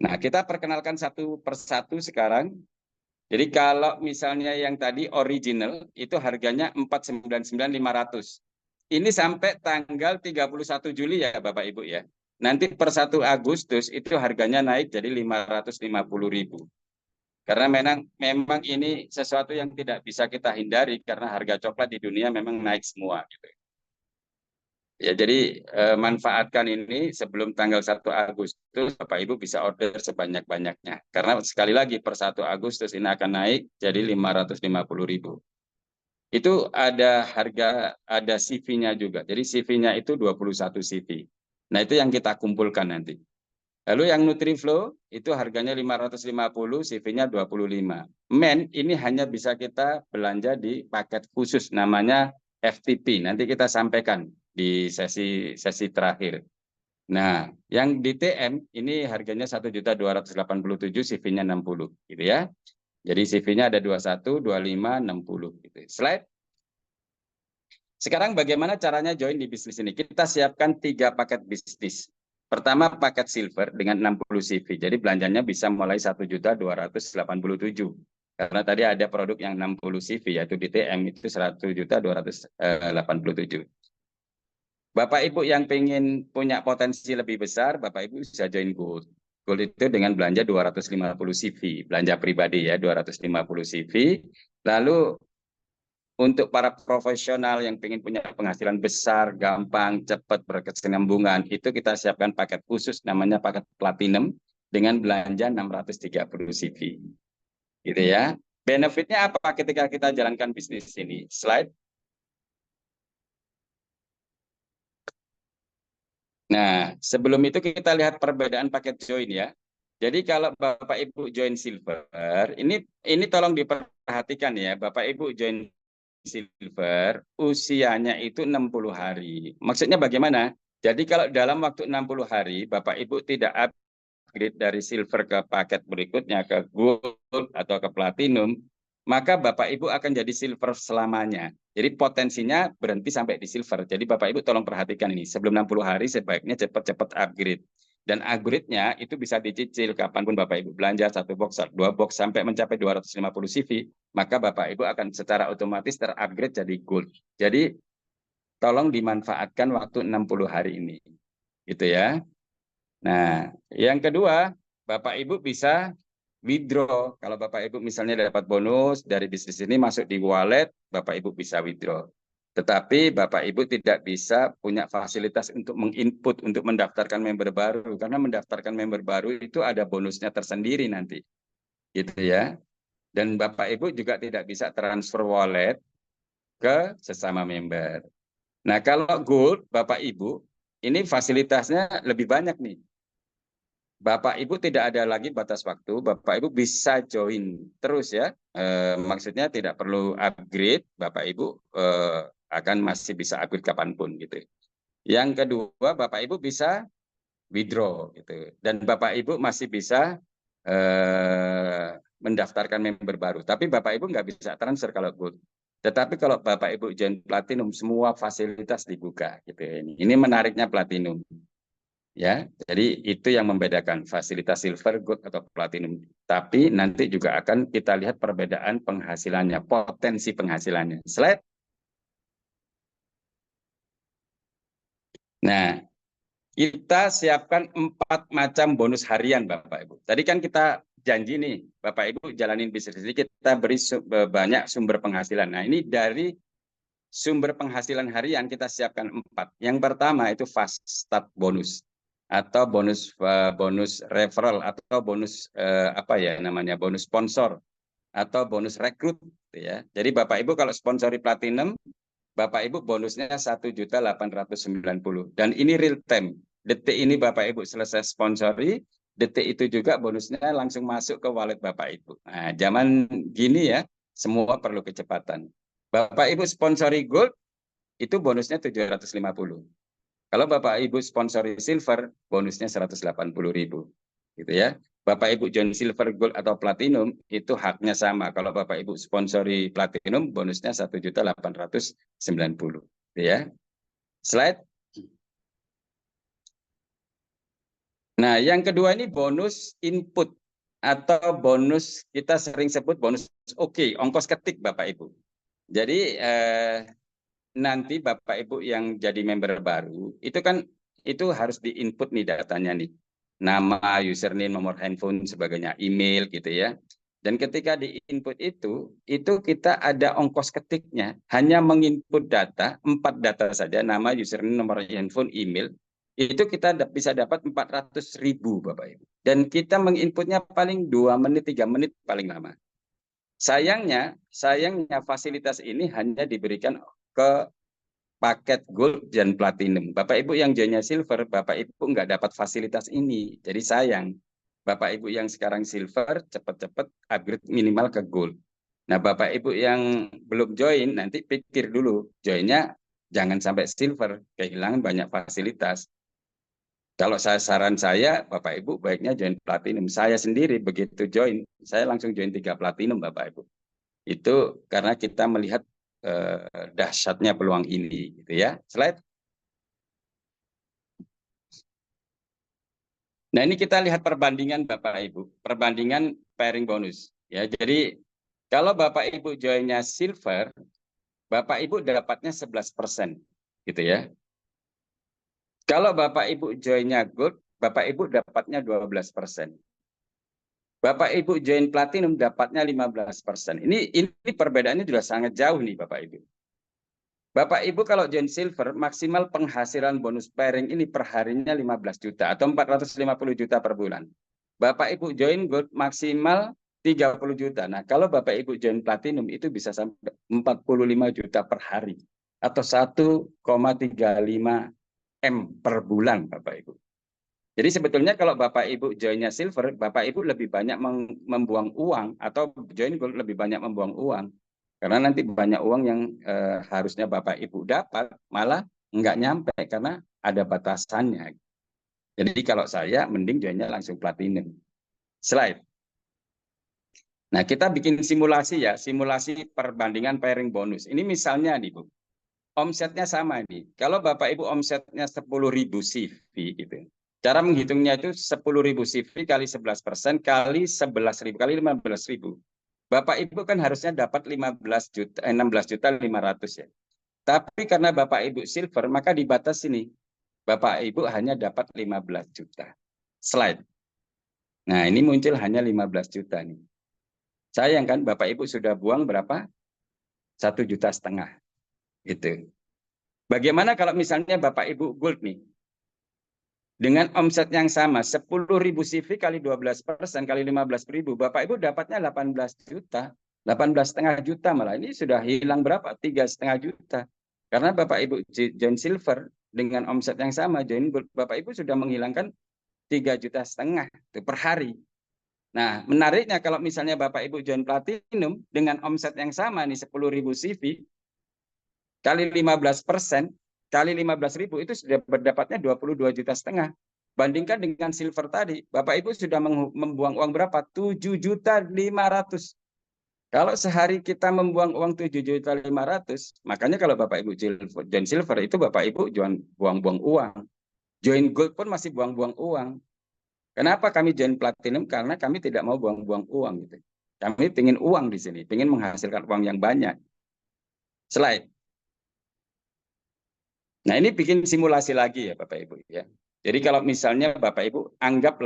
Nah, kita perkenalkan satu persatu sekarang. Jadi kalau misalnya yang tadi original itu harganya 499.500. Ini sampai tanggal 31 Juli ya Bapak Ibu ya. Nanti per 1 Agustus itu harganya naik jadi 550.000. Karena memang ini sesuatu yang tidak bisa kita hindari karena harga coklat di dunia memang naik semua gitu. Ya, jadi manfaatkan ini sebelum tanggal 1 Agustus, Bapak Ibu bisa order sebanyak-banyaknya. Karena sekali lagi per 1 Agustus ini akan naik jadi 550.000. Itu ada harga, ada CV-nya juga. Jadi CV-nya itu 21 CV. Nah, itu yang kita kumpulkan nanti. Lalu yang Nutriflow itu harganya 550, CV-nya 25. Men ini hanya bisa kita belanja di paket khusus namanya FTP. Nanti kita sampaikan di sesi terakhir. Nah, yang DTM ini harganya 1.287, CV-nya 60 gitu ya. Jadi CV-nya ada 21, 25, 60 gitu. Slide. Sekarang bagaimana caranya join di bisnis ini? Kita siapkan 3 paket bisnis. Pertama paket silver dengan 60 CV. Jadi belanjanya bisa mulai 1.287. Karena tadi ada produk yang 60 CV, yaitu DTM itu 100.287. Bapak Ibu yang pengen punya potensi lebih besar, Bapak Ibu bisa join Gold. Gold itu dengan belanja 250 CV, belanja pribadi ya, 250 CV. Lalu untuk para profesional yang pengen punya penghasilan besar, gampang, cepat, berkesinambungan, itu kita siapkan paket khusus namanya paket platinum dengan belanja 630 CV. Gitu ya. Benefitnya apa ketika kita jalankan bisnis ini? Slide. Nah, sebelum itu kita lihat perbedaan paket join ya. Jadi kalau Bapak Ibu join silver, ini tolong diperhatikan ya, Bapak Ibu join silver, usianya itu 60 hari. Maksudnya bagaimana? Jadi kalau dalam waktu 60 hari Bapak Ibu tidak upgrade dari silver ke paket berikutnya ke gold atau ke platinum, maka Bapak Ibu akan jadi silver selamanya. Jadi potensinya berhenti sampai di silver. Jadi Bapak Ibu tolong perhatikan ini, sebelum 60 hari sebaiknya cepat-cepat upgrade. Dan upgrade-nya itu bisa dicicil kapanpun Bapak Ibu belanja, 1 box, 2 box, sampai mencapai 250 CV, maka Bapak Ibu akan secara otomatis terupgrade jadi gold. Jadi tolong dimanfaatkan waktu 60 hari ini. Gitu ya. Nah, yang kedua, Bapak Ibu bisa withdraw. Kalau Bapak Ibu misalnya dapat bonus dari bisnis ini masuk di wallet, Bapak Ibu bisa withdraw. Tetapi Bapak Ibu tidak bisa punya fasilitas untuk menginput, untuk mendaftarkan member baru. Karena mendaftarkan member baru itu ada bonusnya tersendiri nanti. Gitu ya. Dan Bapak Ibu juga tidak bisa transfer wallet ke sesama member. Nah, kalau Gold, Bapak Ibu, ini fasilitasnya lebih banyak nih. Bapak Ibu tidak ada lagi batas waktu, Bapak Ibu bisa join terus ya. Maksudnya tidak perlu upgrade, Bapak Ibu akan masih bisa upgrade kapanpun gitu. Yang kedua, Bapak Ibu bisa withdraw gitu. Dan Bapak Ibu masih bisa mendaftarkan member baru. Tapi Bapak Ibu nggak bisa transfer kalau gold. Tetapi kalau Bapak Ibu join platinum, semua fasilitas dibuka gitu. Ini menariknya platinum. Ya, jadi itu yang membedakan fasilitas silver, gold atau platinum. Tapi nanti juga akan kita lihat perbedaan penghasilannya, potensi penghasilannya. Slide. Nah, kita siapkan 4 macam bonus harian, Bapak Ibu. Tadi kan kita janji nih, Bapak Ibu jalanin bisnis ini, kita beri banyak sumber penghasilan. Nah, ini dari sumber penghasilan harian kita siapkan 4. Yang pertama itu fast start bonus atau bonus referral atau bonus apa ya namanya, bonus sponsor atau bonus rekrut gitu ya. Jadi Bapak Ibu kalau sponsori platinum, Bapak Ibu bonusnya 1.890 dan ini real time. Detik ini Bapak Ibu selesai sponsori, detik itu juga bonusnya langsung masuk ke wallet Bapak Ibu. Nah, zaman gini ya, semua perlu kecepatan. Bapak Ibu sponsori gold itu bonusnya 750. Kalau Bapak Ibu sponsori silver, bonusnya 180.000. Gitu ya. Bapak Ibu join silver, gold atau platinum itu haknya sama. Kalau Bapak Ibu sponsori platinum, bonusnya 1.890. Gitu ya. Slide. Nah, yang kedua ini bonus input atau bonus kita sering sebut bonus ongkos ketik Bapak Ibu. Jadi nanti Bapak Ibu yang jadi member baru itu kan itu harus diinput nih datanya nih, nama, username, nomor handphone, sebagainya, email gitu ya. Dan ketika diinput itu kita ada ongkos ketiknya, hanya menginput data 4 data saja, nama, username, nomor handphone, email, itu kita bisa dapat 400.000 Bapak Ibu. Dan kita menginputnya paling 2 menit 3 menit paling lama. Sayangnya fasilitas ini hanya diberikan ke paket gold dan platinum. Bapak Ibu yang joinnya silver, Bapak Ibu nggak dapat fasilitas ini. Jadi sayang. Bapak Ibu yang sekarang silver, cepat-cepat upgrade minimal ke gold. Nah, Bapak Ibu yang belum join, nanti pikir dulu. Joinnya jangan sampai silver, kehilangan banyak fasilitas. Kalau saran saya, Bapak Ibu baiknya join platinum. Saya sendiri begitu join, saya langsung join 3 platinum, Bapak Ibu. Itu karena kita melihat dahsyatnya peluang ini gitu ya. Slide. Nah, ini kita lihat perbandingan Bapak Ibu, perbandingan pairing bonus ya. Jadi Kalau Bapak Ibu joinnya silver, Bapak Ibu dapatnya 11%, gitu ya. Kalau Bapak Ibu joinnya gold, Bapak Ibu dapatnya 12%. Bapak Ibu join platinum dapatnya 15%. Ini perbedaannya sudah sangat jauh nih Bapak Ibu. Bapak Ibu kalau join silver, maksimal penghasilan bonus pairing ini per harinya 15 juta atau 450 juta per bulan. Bapak Ibu join gold maksimal 30 juta. Nah, kalau Bapak Ibu join platinum itu bisa sampai 45 juta per hari atau 1,35 M per bulan Bapak Ibu. Jadi sebetulnya kalau Bapak Ibu joinnya silver, Bapak Ibu lebih banyak membuang uang atau join gold lebih banyak membuang uang. Karena nanti banyak uang yang harusnya Bapak Ibu dapat, malah nggak nyampe karena ada batasannya. Jadi kalau saya mending joinnya langsung platinum. Slide. Nah, kita bikin simulasi ya, simulasi perbandingan pairing bonus. Ini misalnya nih, Bu. Omsetnya sama nih. Kalau Bapak Ibu omsetnya 10.000 CV gitu. Cara menghitungnya itu 10.000 CV kali 11% kali 11.000 kali 15.000. Bapak Ibu kan harusnya dapat 16 juta 500 ya. Tapi karena Bapak Ibu silver, maka dibatasi nih. Bapak Ibu hanya dapat 15 juta. Slide. Nah, ini muncul hanya 15 juta nih. Sayang kan Bapak Ibu sudah buang berapa? 1,5 juta. Gitu. Bagaimana kalau misalnya Bapak Ibu gold nih? Dengan omset yang sama, 10.000 CV kali 12% kali 15.000, Bapak Ibu dapatnya 18 juta. 18,5 juta malah. Ini sudah hilang berapa? 3,5 juta. Karena Bapak Ibu join silver dengan omset yang sama, join gold, Bapak Ibu sudah menghilangkan 3,5 juta per hari. Nah, menariknya kalau misalnya Bapak Ibu join platinum dengan omset yang sama nih 10.000 CV kali 15% kali 15.000 itu sudah berdapatnya 22,5 juta. Bandingkan dengan silver tadi, Bapak Ibu sudah membuang uang berapa? 7,5 juta. Kalau sehari kita membuang uang 7,5 juta, makanya kalau Bapak Ibu join silver itu Bapak Ibu jangan buang-buang uang. Join gold pun masih buang-buang uang. Kenapa kami join platinum? Karena kami tidak mau buang-buang uang gitu. Kami ingin uang di sini, ingin menghasilkan uang yang banyak. Slide. Nah, ini bikin simulasi lagi ya Bapak Ibu ya. Jadi kalau misalnya Bapak Ibu anggap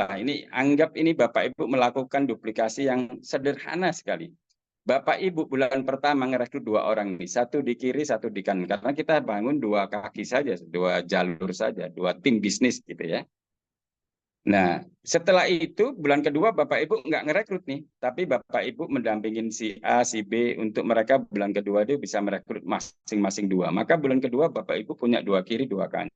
ini Bapak Ibu melakukan duplikasi yang sederhana sekali. Bapak Ibu bulan pertama ngerekrut 2 orang nih, satu di kiri, satu di kanan. Karena kita bangun 2 kaki saja, 2 jalur saja, 2 tim bisnis gitu ya. Nah, setelah itu bulan kedua Bapak Ibu nggak ngerekrut nih, tapi Bapak Ibu mendampingin si A, si B untuk mereka bulan kedua dia bisa merekrut masing-masing 2. Maka bulan kedua Bapak Ibu punya 2 kiri, 2 kanan.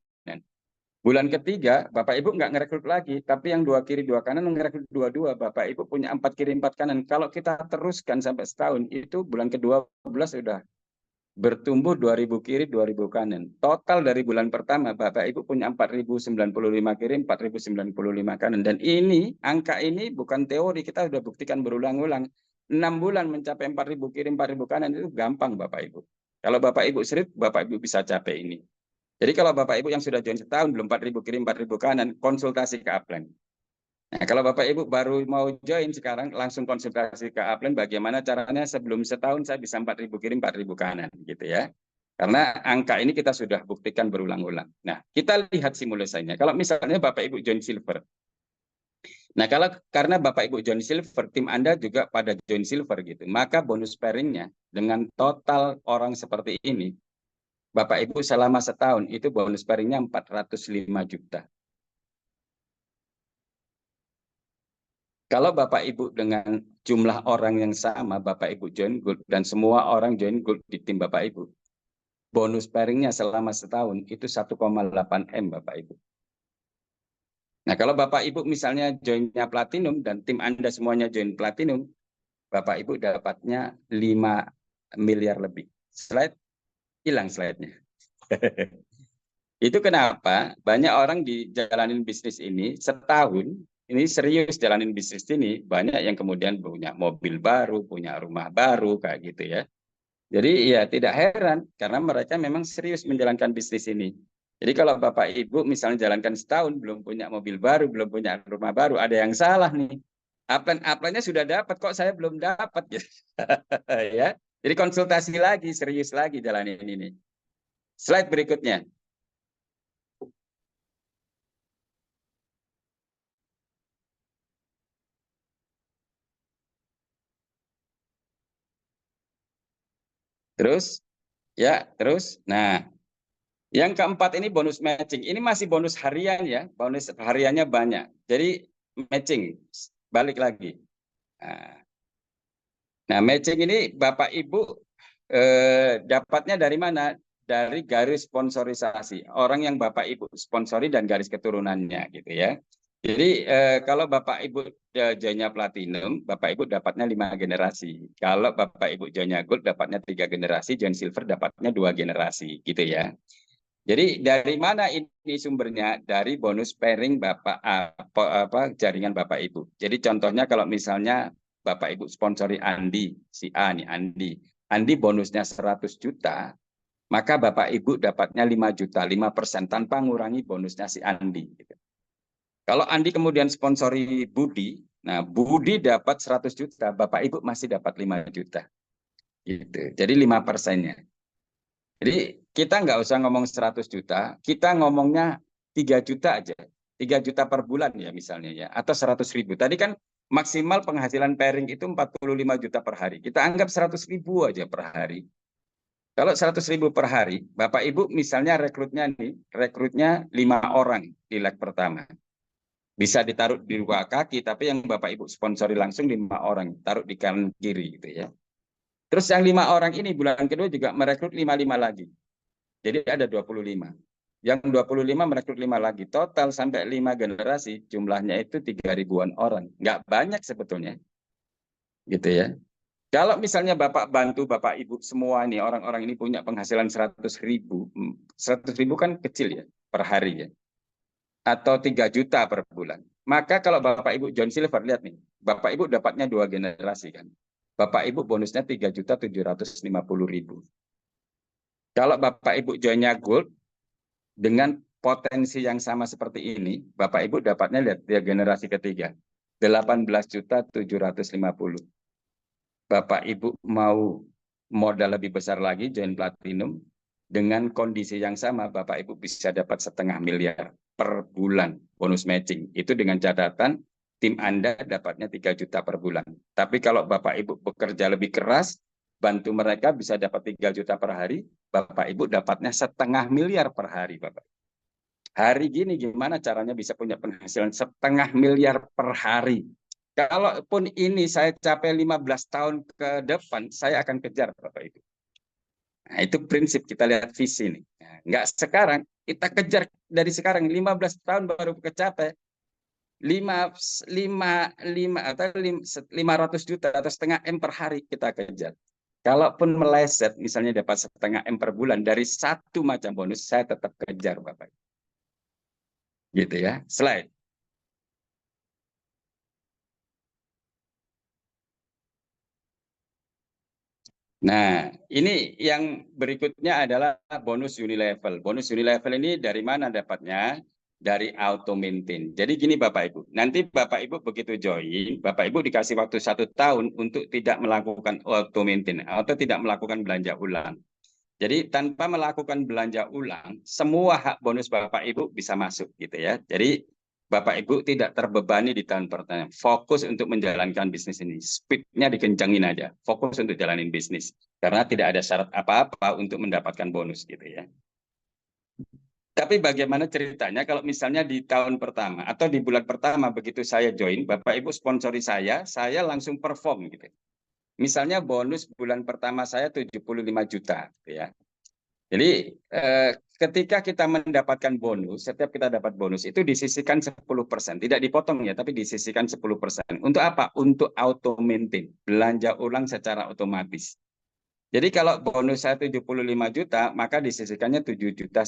Bulan ketiga Bapak Ibu nggak ngerekrut lagi, tapi yang 2 kiri, 2 kanan ngerekrut 2-2. Bapak Ibu punya 4 kiri, 4 kanan. Kalau kita teruskan sampai setahun, itu bulan ke-12 sudah bertumbuh 2.000 kiri, 2.000 kanan. Total dari bulan pertama, Bapak Ibu punya 4.095 kiri, 4.095 kanan. Dan ini, angka ini bukan teori, kita sudah buktikan berulang-ulang. 6 bulan mencapai 4.000 kiri, 4.000 kanan, itu gampang Bapak Ibu. Kalau Bapak Ibu serius, Bapak Ibu bisa capai ini. Jadi kalau Bapak Ibu yang sudah join setahun, belum 4.000 kiri, 4.000 kanan, konsultasi ke Upline. Nah, kalau Bapak Ibu baru mau join sekarang, langsung konsultasi ke Upline bagaimana caranya sebelum setahun saya bisa 4.000 kiri, 4.000 kanan, gitu ya. Karena angka ini kita sudah buktikan berulang-ulang. Nah, kita lihat simulasinya. Kalau misalnya Bapak Ibu join silver. Nah, karena Bapak Ibu join silver, tim Anda juga pada join silver gitu. Maka bonus pairingnya dengan total orang seperti ini, Bapak Ibu selama setahun itu bonus pairingnya 405 juta. Kalau Bapak Ibu dengan jumlah orang yang sama, Bapak Ibu join gold, dan semua orang join gold di tim Bapak Ibu, bonus pairingnya selama setahun itu 1,8 M Bapak Ibu. Nah, kalau Bapak Ibu misalnya joinnya platinum dan tim Anda semuanya join platinum, Bapak Ibu dapatnya 5 miliar lebih. Slide, hilang slide-nya. Itu kenapa banyak orang di jalanin bisnis ini setahun, ini serius jalanin bisnis ini, banyak yang kemudian punya mobil baru, punya rumah baru, kayak gitu ya. Jadi ya tidak heran, karena mereka memang serius menjalankan bisnis ini. Jadi kalau Bapak Ibu misalnya jalankan setahun, belum punya mobil baru, belum punya rumah baru, ada yang salah nih. Upline-nya sudah dapat, kok saya belum dapat gitu. Ya. Jadi konsultasi lagi, serius lagi jalanin ini. Slide berikutnya. Terus, ya, terus. Nah, yang keempat ini bonus matching. Ini masih bonus harian ya, bonus hariannya banyak. Jadi matching, balik lagi. Nah, matching ini Bapak Ibu dapatnya dari mana? Dari garis sponsorisasi. Orang yang Bapak Ibu sponsori dan garis keturunannya gitu ya. Jadi kalau Bapak Ibu joinnya platinum, Bapak Ibu dapatnya 5 generasi. Kalau Bapak Ibu joinnya gold dapatnya 3 generasi, join silver dapatnya 2 generasi gitu ya. Jadi dari mana ini sumbernya? Dari bonus pairing Bapak jaringan Bapak Ibu. Jadi contohnya kalau misalnya Bapak Ibu sponsori Andi, si A nih Andi. Andi bonusnya 100 juta, maka Bapak Ibu dapatnya 5 juta, 5% tanpa ngurangi bonusnya si Andi. Kalau Andi kemudian sponsori Budi, nah Budi dapat 100 juta, Bapak Ibu masih dapat 5 juta. Gitu. Jadi 5%-nya. Jadi kita nggak usah ngomong 100 juta, kita ngomongnya 3 juta aja. 3 juta per bulan ya misalnya ya, atau 100.000. Tadi kan maksimal penghasilan pairing itu 45 juta per hari. Kita anggap 100.000 aja per hari. Kalau 100.000 per hari, Bapak Ibu misalnya rekrutnya 5 orang di leg pertama. Bisa ditaruh di 2 kaki, tapi yang Bapak Ibu sponsori langsung 5 orang, taruh di kanan kiri gitu ya. Terus yang 5 orang ini bulan kedua juga merekrut 5 lagi. Jadi ada 25. Yang 25 merekrut 5 lagi. Total sampai 5 generasi jumlahnya itu 3.000-an orang. Nggak banyak sebetulnya. Gitu ya. Kalau misalnya Bapak bantu Bapak Ibu semua nih, orang-orang ini punya penghasilan 100.000. 100.000 kan kecil ya per hari ya. Atau 3 juta per bulan. Maka kalau Bapak Ibu John Silver, lihat nih. Bapak Ibu dapatnya 2 generasi kan. Bapak Ibu bonusnya 3.750.000. Kalau Bapak Ibu joinnya gold, dengan potensi yang sama seperti ini, Bapak Ibu dapatnya lihat ya generasi ketiga, 18.750. Bapak Ibu mau modal lebih besar lagi, join platinum, dengan kondisi yang sama, Bapak Ibu bisa dapat 0,5 miliar per bulan bonus matching. Itu dengan catatan tim Anda dapatnya 3 juta per bulan. Tapi kalau Bapak Ibu bekerja lebih keras, bantu mereka bisa dapat 3 juta per hari, Bapak Ibu dapatnya 0,5 miliar per hari, Bapak. Hari gini gimana caranya bisa punya penghasilan 0,5 miliar per hari? Kalaupun ini saya capai 15 tahun ke depan, saya akan kejar Bapak Ibu. Nah, itu prinsip kita lihat visi nih. Nah, nggak sekarang, kita kejar dari sekarang 15 tahun baru kecapai 500 juta atau 0,5 M per hari kita kejar. Kalaupun meleset, misalnya dapat 0,5 M per bulan dari satu macam bonus, saya tetap kejar Bapak. Gitu ya. Slide. Nah, ini yang berikutnya adalah bonus unilevel. Bonus unilevel ini dari mana dapatnya? Dari auto maintain. Jadi gini Bapak Ibu, nanti Bapak Ibu begitu join, Bapak Ibu dikasih waktu 1 tahun untuk tidak melakukan auto maintain atau tidak melakukan belanja ulang. Jadi tanpa melakukan belanja ulang, semua hak bonus Bapak Ibu bisa masuk gitu ya. Jadi Bapak Ibu tidak terbebani di tahun pertama. Fokus untuk menjalankan bisnis ini. Speednya dikencangin aja. Fokus untuk jalanin bisnis. Karena tidak ada syarat apa-apa untuk mendapatkan bonus gitu ya. Tapi bagaimana ceritanya kalau misalnya di tahun pertama atau di bulan pertama begitu saya join, Bapak Ibu sponsori saya langsung perform gitu. Misalnya bonus bulan pertama saya 75 juta gitu ya. Jadi ketika kita mendapatkan bonus, setiap kita dapat bonus itu disisihkan 10%, tidak dipotong ya, tapi disisihkan 10%. Untuk apa? Untuk auto maintain, belanja ulang secara otomatis. Jadi kalau bonus saya 75 juta, maka disisihkannya 7,5 juta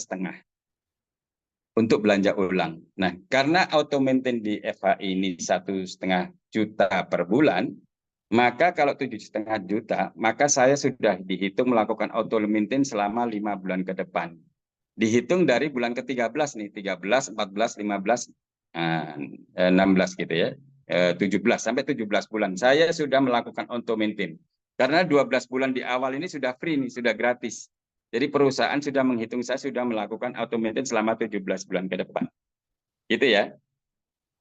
untuk belanja ulang. Nah, karena auto maintain di FH ini 1,5 juta per bulan, maka kalau 7,5 juta, maka saya sudah dihitung melakukan auto maintain selama 5 bulan ke depan. Dihitung dari bulan ke-13 nih, 13, 14, 15, 16 gitu ya. 17 sampai 17 bulan saya sudah melakukan auto maintain. Karena 12 bulan di awal ini sudah free nih, sudah gratis. Jadi perusahaan sudah menghitung saya sudah melakukan auto maintain selama 17 bulan ke depan. Gitu ya.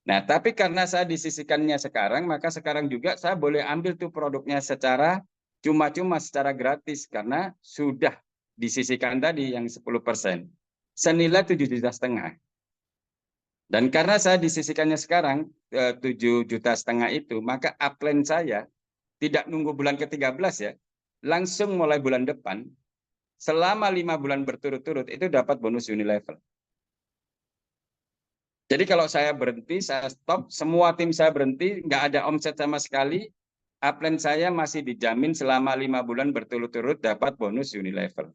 Nah, tapi karena saya disisihkannya sekarang, maka sekarang juga saya boleh ambil tuh produknya secara cuma-cuma, secara gratis, karena sudah disisihkan tadi yang 10%. Senilai 7,5 juta. Dan karena saya disisihkannya sekarang 7,5 juta itu, maka upline saya tidak nunggu bulan ke-13 ya, langsung mulai bulan depan, selama 5 bulan berturut-turut itu dapat bonus Unilevel. Jadi kalau saya berhenti, saya stop, semua tim saya berhenti, nggak ada omset sama sekali, upline saya masih dijamin selama 5 bulan berturut-turut dapat bonus Unilevel.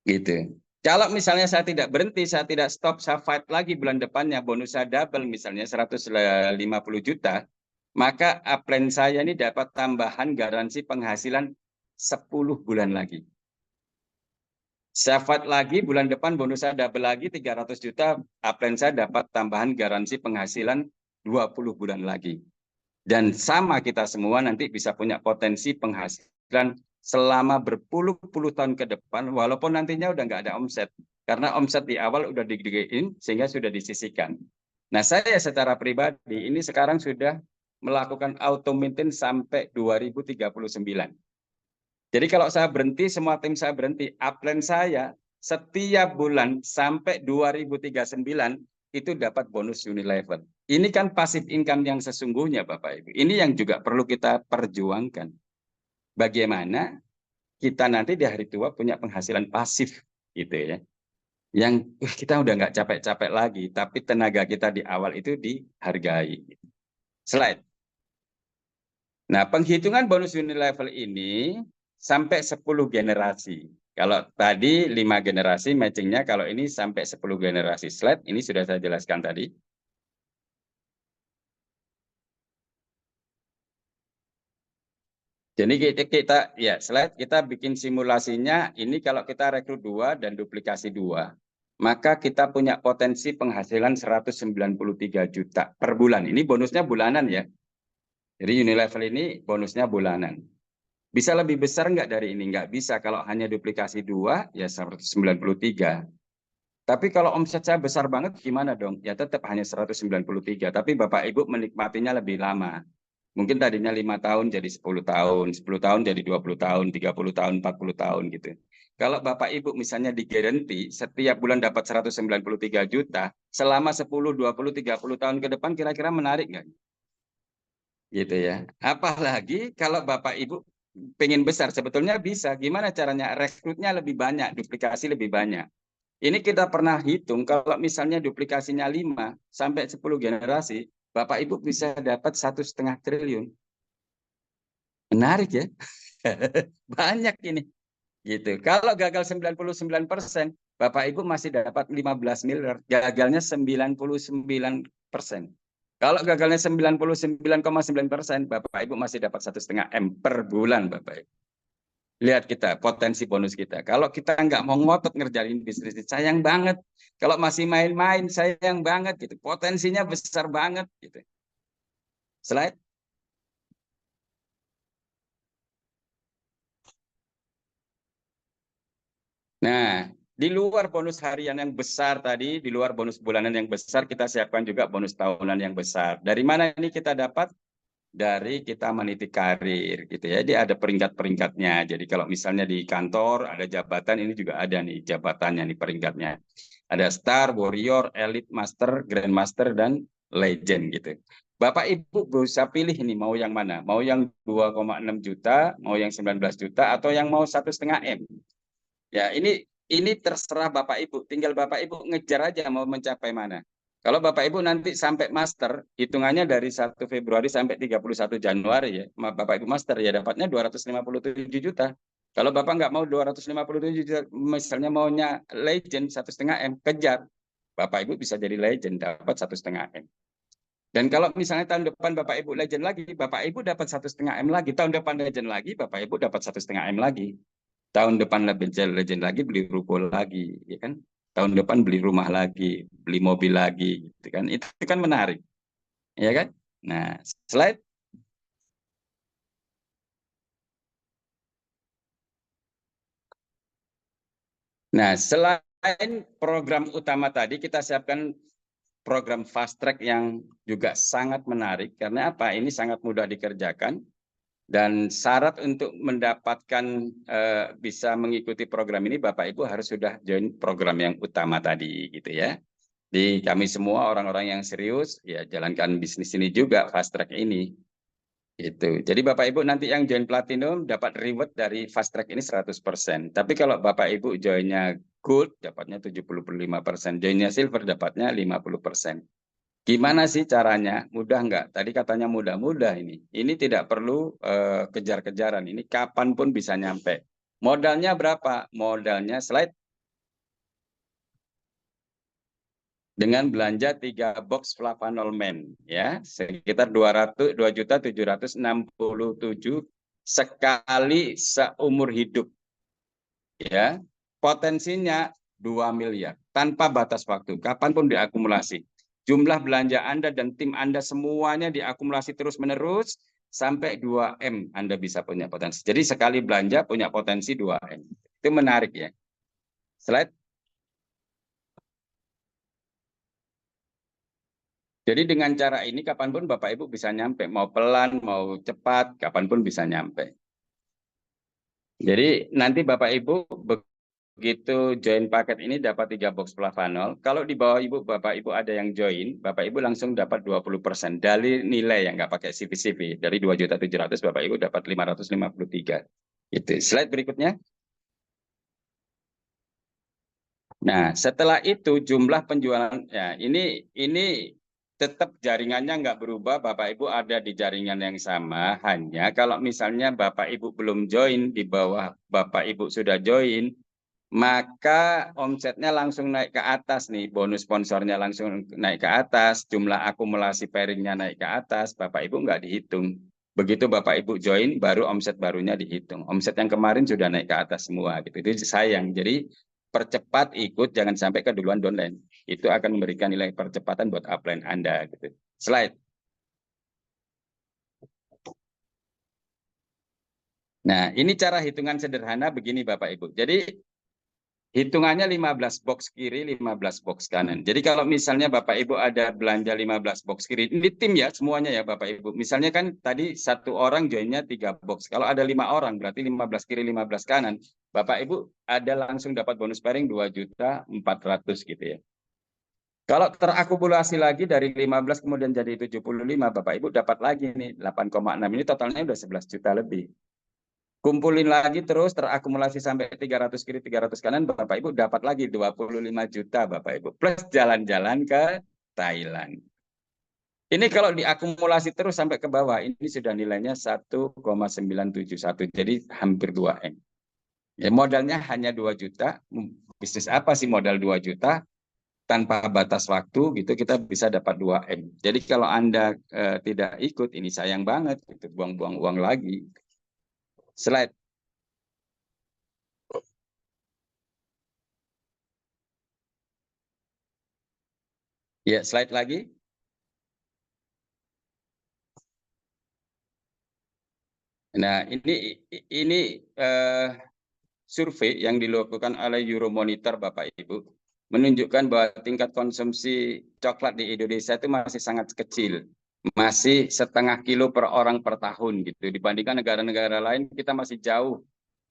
Gitu. Kalau misalnya saya tidak berhenti, saya tidak stop, saya fight lagi bulan depannya, bonus saya double misalnya 150 juta, maka upline saya ini dapat tambahan garansi penghasilan 10 bulan lagi. Saya fight lagi, bulan depan bonus saya double lagi 300 juta, upline saya dapat tambahan garansi penghasilan 20 bulan lagi. Dan sama kita semua nanti bisa punya potensi penghasilan selama berpuluh-puluh tahun ke depan, walaupun nantinya udah nggak ada omset. Karena omset di awal udah digedein sehingga sudah disisihkan. Nah, saya secara pribadi ini sekarang sudah melakukan auto maintain sampai 2039. Jadi kalau saya berhenti, semua tim saya berhenti, upline saya setiap bulan sampai 2039 itu dapat bonus Unilevel. Ini kan passive income yang sesungguhnya Bapak Ibu. Ini yang juga perlu kita perjuangkan. Bagaimana kita nanti di hari tua punya penghasilan pasif gitu ya. Yang kita udah nggak capek-capek lagi, tapi tenaga kita di awal itu dihargai. Slide. Nah, penghitungan bonus Unilevel ini sampai 10 generasi. Kalau tadi 5 generasi matchingnya, kalau ini sampai 10 generasi. Slide ini sudah saya jelaskan tadi. Jadi kita ya slide kita bikin simulasinya. Ini kalau kita rekrut 2 dan duplikasi 2, maka kita punya potensi penghasilan 193 juta per bulan. Ini bonusnya bulanan ya. Jadi Unilevel ini bonusnya bulanan. Bisa lebih besar nggak dari ini? Nggak bisa. Kalau hanya duplikasi 2, ya 193. Tapi kalau omset saya besar banget, gimana dong? Ya tetap hanya 193. Tapi Bapak Ibu menikmatinya lebih lama. Mungkin tadinya 5 tahun jadi 10 tahun, 10 tahun jadi 20 tahun, 30 tahun, 40 tahun gitu. Kalau Bapak Ibu misalnya digaranti setiap bulan dapat 193 juta, selama 10, 20, 30 tahun ke depan kira-kira menarik nggak? Gitu ya. Apalagi kalau Bapak Ibu pengen besar, sebetulnya bisa. Gimana caranya? Rekrutnya lebih banyak, duplikasi lebih banyak. Ini kita pernah hitung, kalau misalnya duplikasinya 5 sampai 10 generasi, Bapak Ibu bisa dapat 1,5 triliun. Menarik ya? Banyak ini. Gitu. Kalau gagal 99%, Bapak Ibu masih dapat 15 miliar. Gagalnya 99%. Kalau gagalnya 99,9%, Bapak Ibu masih dapat 1,5 M per bulan, Bapak Ibu. Lihat kita, potensi bonus kita. Kalau kita nggak mau ngotot ngerjain bisnis, sayang banget. Kalau masih main-main, sayang banget. Gitu. Potensinya besar banget. Gitu. Slide. Nah, di luar bonus harian yang besar tadi, di luar bonus bulanan yang besar, kita siapkan juga bonus tahunan yang besar. Dari mana ini kita dapat? Dari kita meniti karir gitu ya. Jadi ada peringkat-peringkatnya. Jadi kalau misalnya di kantor ada jabatan, ini juga ada nih jabatannya nih peringkatnya. Ada Star, Warrior, Elite, Master, Grandmaster, dan Legend gitu. Bapak Ibu bisa pilih ini mau yang mana? Mau yang 2,6 juta, mau yang 19 juta, atau yang mau 1,5 M. Ya, ini terserah Bapak Ibu. Tinggal Bapak Ibu ngejar aja mau mencapai mana. Kalau Bapak Ibu nanti sampai master, hitungannya dari 1 Februari sampai 31 Januari ya, Bapak Ibu master ya dapatnya 257 juta. Kalau Bapak nggak mau 257 juta, misalnya maunya legend 1,5 M, kejar. Bapak Ibu bisa jadi legend, dapat 1,5 M. Dan kalau misalnya tahun depan Bapak Ibu legend lagi, Bapak Ibu dapat 1,5 M lagi. Tahun depan legend lagi, Bapak Ibu dapat 1,5 M lagi. Tahun depan lebih legend lagi, beli ruko lagi, ya kan? tahun depan beli rumah lagi, beli mobil lagi, gitu kan? Itu kan menarik, ya kan? Nah, slide. Nah, selain program utama tadi, kita siapkan program fast track yang juga sangat menarik. Karena apa? Ini sangat mudah dikerjakan. Dan syarat untuk mendapatkan bisa mengikuti program ini, Bapak Ibu harus sudah join program yang utama tadi, gitu ya. Di kami semua orang-orang yang serius, ya jalankan bisnis ini juga, fast track ini. Gitu. Jadi Bapak Ibu nanti yang join Platinum dapat reward dari fast track ini 100%. Tapi kalau Bapak Ibu joinnya Gold, dapatnya 75%. Joinnya Silver, dapatnya 50%. Gimana sih caranya? Mudah nggak? Tadi katanya mudah-mudah ini. Ini tidak perlu kejar-kejaran. Ini kapanpun bisa nyampe. Modalnya berapa? Modalnya slide. Dengan belanja 3 box flavanol men, ya, sekitar 2.767.000 sekali seumur hidup. Ya, potensinya 2 miliar tanpa batas waktu, kapanpun diakumulasi. Jumlah belanja Anda dan tim Anda semuanya diakumulasi terus-menerus sampai 2M Anda bisa punya potensi. Jadi sekali belanja punya potensi 2M. Itu menarik ya. Slide. Jadi dengan cara ini kapanpun Bapak Ibu bisa nyampe, mau pelan, mau cepat, kapanpun bisa nyampe. Jadi nanti Bapak Ibu begitu join paket ini dapat 3 box flavanol. Kalau di bawah Bapak Ibu ada yang join, Bapak Ibu langsung dapat 20% dari nilai yang nggak pakai CV-CV. Dari 2.700.000 Bapak Ibu dapat 553. Itu. Slide berikutnya. Nah, setelah itu jumlah penjualan, ya ini tetap jaringannya nggak berubah, Bapak Ibu ada di jaringan yang sama, hanya kalau misalnya Bapak Ibu belum join, di bawah Bapak Ibu sudah join, maka omsetnya langsung naik ke atas nih, bonus sponsornya langsung naik ke atas, jumlah akumulasi pairingnya naik ke atas, Bapak Ibu nggak dihitung. Begitu Bapak Ibu join, baru omset barunya dihitung. Omset yang kemarin sudah naik ke atas semua, gitu. Itu sayang. Jadi percepat ikut, jangan sampai keduluan downline. Itu akan memberikan nilai percepatan buat upline Anda. Gitu. Slide. Nah, ini cara hitungan sederhana begini Bapak Ibu. Jadi hitungannya 15 box kiri, 15 box kanan. Jadi kalau misalnya Bapak Ibu ada belanja 15 box kiri, ini tim ya semuanya ya Bapak Ibu. Misalnya kan tadi satu orang joinnya 3 box. Kalau ada 5 orang berarti 15 kiri, 15 kanan. Bapak Ibu ada langsung dapat bonus pairing 2.400.000 gitu ya. Kalau terakumulasi lagi dari 15 kemudian jadi 75, Bapak Ibu dapat lagi nih 8,6. Ini totalnya udah 11 juta lebih. Kumpulin lagi terus terakumulasi sampai 300 kiri 300 kanan, Bapak Ibu dapat lagi 25 juta Bapak Ibu plus jalan-jalan ke Thailand. Ini kalau diakumulasi terus sampai ke bawah ini sudah nilainya 1,971, jadi hampir 2M. Ya modalnya hanya 2 juta. Bisnis apa sih modal 2 juta? Tanpa batas waktu gitu kita bisa dapat 2M. Jadi kalau Anda tidak ikut ini sayang banget gitu, buang-buang uang lagi. Slide. Ya, slide lagi. Nah, ini survei yang dilakukan oleh Euromonitor Bapak Ibu menunjukkan bahwa tingkat konsumsi coklat di Indonesia itu masih sangat kecil. Masih setengah kilo per orang per tahun gitu. Dibandingkan negara-negara lain kita masih jauh.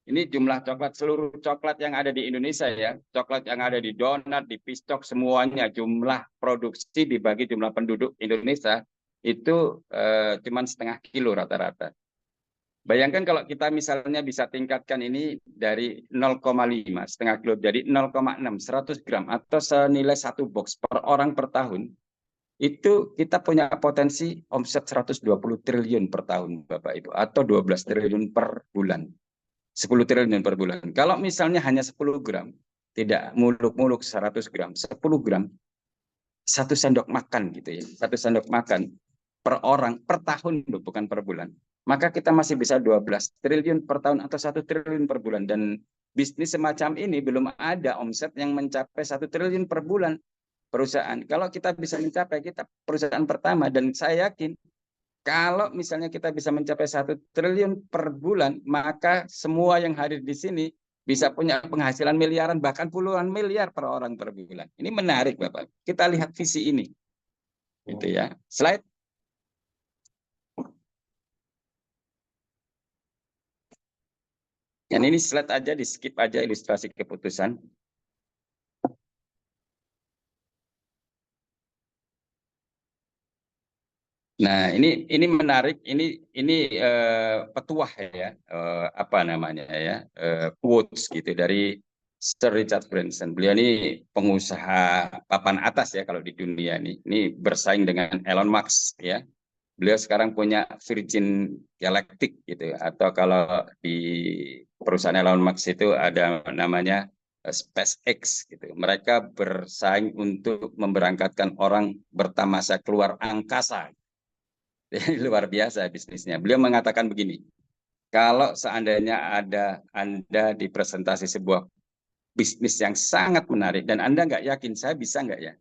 Ini jumlah coklat, seluruh coklat yang ada di Indonesia ya. Coklat yang ada di donat, di pistok, semuanya jumlah produksi dibagi jumlah penduduk Indonesia itu cuma setengah kilo rata-rata. Bayangkan kalau kita misalnya bisa tingkatkan ini dari 0,5 setengah kilo jadi 0,6 100 gram atau senilai 1 box per orang per tahun, itu kita punya potensi omset 120 triliun per tahun Bapak Ibu atau 12 triliun per bulan. 10 triliun per bulan. Kalau misalnya hanya 10 gram, tidak muluk-muluk 100 gram, 10 gram, 1 sendok makan gitu ya, 1 sendok makan per orang per tahun, bukan per bulan. Maka kita masih bisa 12 triliun per tahun atau 1 triliun per bulan. Dan bisnis semacam ini belum ada omset yang mencapai 1 triliun per bulan perusahaan. Kalau kita bisa mencapai, kita perusahaan pertama, dan saya yakin kalau misalnya kita bisa mencapai 1 triliun per bulan, maka semua yang hadir di sini bisa punya penghasilan miliaran, bahkan puluhan miliar per orang per bulan. Ini menarik, Bapak. Kita lihat visi ini. Gitu ya. Slide. Dan ini slide aja, di skip aja ilustrasi keputusan. Nah, ini menarik. Ini petuah ya, apa namanya ya, quotes gitu dari Sir Richard Branson. Beliau ini pengusaha papan atas ya kalau di dunia ini. Ini bersaing dengan Elon Musk ya. Beliau sekarang punya Virgin Galactic gitu, atau kalau di perusahaan Elon Musk itu ada namanya SpaceX gitu. Mereka bersaing untuk memberangkatkan orang bertamasa keluar angkasa. Luar biasa bisnisnya. Beliau mengatakan begini, kalau seandainya Anda di presentasi sebuah bisnis yang sangat menarik dan Anda nggak yakin saya bisa nggak ya,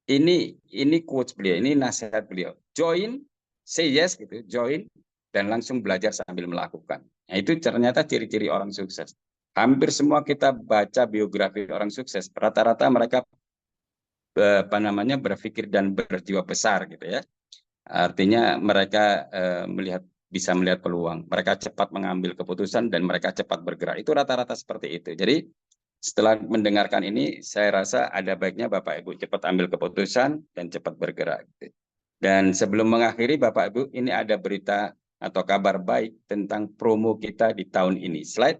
ini quotes beliau, ini nasihat beliau, join, say yes gitu, join, dan langsung belajar sambil melakukan. Nah, itu ternyata ciri-ciri orang sukses. Hampir semua kita baca biografi orang sukses, rata-rata mereka berpikir dan berjiwa besar gitu ya. Artinya mereka bisa melihat peluang, mereka cepat mengambil keputusan dan mereka cepat bergerak. Itu rata-rata seperti itu. Jadi setelah mendengarkan ini, saya rasa ada baiknya Bapak Ibu cepat ambil keputusan dan cepat bergerak. Dan sebelum mengakhiri Bapak Ibu, ini ada berita atau kabar baik tentang promo kita di tahun ini. Slide.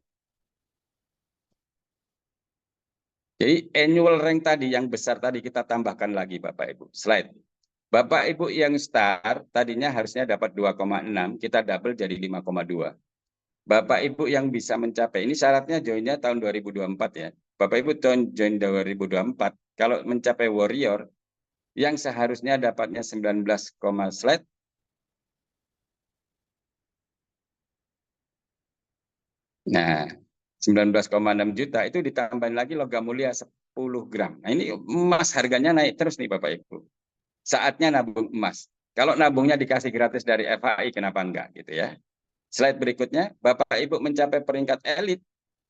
Jadi annual rank tadi yang besar tadi kita tambahkan lagi Bapak Ibu. Slide. Bapak Ibu yang start tadinya harusnya dapat 2,6, kita double jadi 5,2. Bapak Ibu yang bisa mencapai, ini syaratnya joinnya tahun 2024 ya. Bapak Ibu join 2024, kalau mencapai warrior, yang seharusnya dapatnya 19, slide. Nah, 19,6 juta itu ditambahin lagi logam mulia 10 gram. Nah, ini emas harganya naik terus nih Bapak Ibu. Saatnya nabung emas. Kalau nabungnya dikasih gratis dari FHI, kenapa enggak gitu ya. Slide berikutnya, Bapak Ibu mencapai peringkat elit,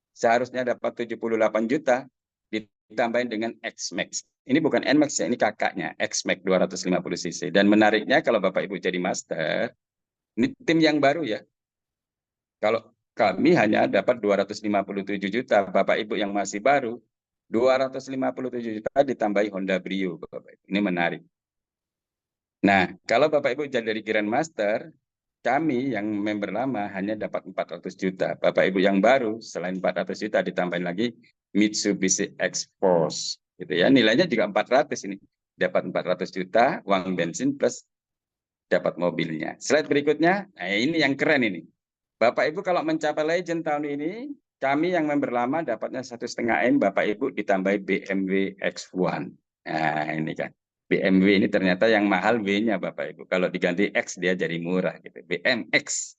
seharusnya dapat 78 juta, ditambahin dengan X-Max. Ini bukan N-Max ya, ini kakaknya, X-Max 250 cc. Dan menariknya kalau Bapak Ibu jadi master, ini tim yang baru ya. Kalau kami hanya dapat 257 juta, Bapak Ibu yang masih baru, 257 juta ditambahi Honda Brio, Bapak Ibu. Ini menarik. Nah, kalau Bapak Ibu jadi Grandmaster, kami yang member lama hanya dapat 400 juta. Bapak Ibu yang baru, selain 400 juta ditambahin lagi Mitsubishi X-Force. Gitu ya. Nilainya juga 400 ini. Dapat 400 juta, uang bensin plus dapat mobilnya. Slide berikutnya, nah ini yang keren ini. Bapak Ibu kalau mencapai legend tahun ini, kami yang member lama dapatnya 1,5 M, Bapak Ibu ditambahi BMW X1. Nah ini kan. BMW ini ternyata yang mahal W-nya Bapak Ibu. Kalau diganti X dia jadi murah gitu. BMX.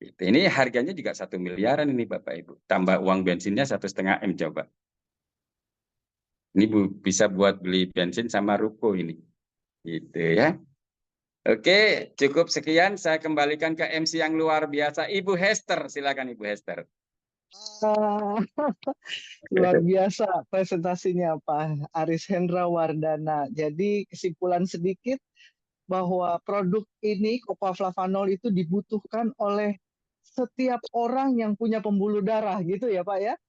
Gitu. Ini harganya juga 1 miliaran ini Bapak Ibu. Tambah uang bensinnya 1,5 M coba. Ini bisa buat beli bensin sama ruko ini. Gitu ya. Oke, cukup sekian. Saya kembalikan ke MC yang luar biasa. Ibu Hester, silakan Ibu Hester. Luar biasa presentasinya Pak Aris Hendra Wardana. Jadi kesimpulan sedikit bahwa produk ini Cocoa Flavanol itu dibutuhkan oleh setiap orang yang punya pembuluh darah gitu ya Pak ya.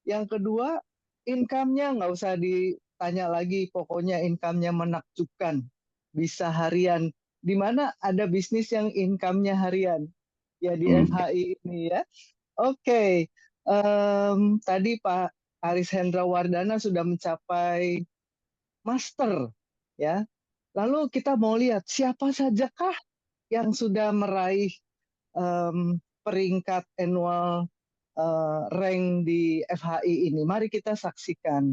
Yang kedua, income-nya nggak usah ditanya lagi, pokoknya income-nya menakjubkan, bisa harian. Di mana ada bisnis yang income-nya harian? Ya di FHI ini ya. Oke. Tadi Pak Aris Hendra Wardana sudah mencapai master ya. Lalu kita mau lihat siapa sajakah yang sudah meraih peringkat annual rank di FHI ini. Mari kita saksikan.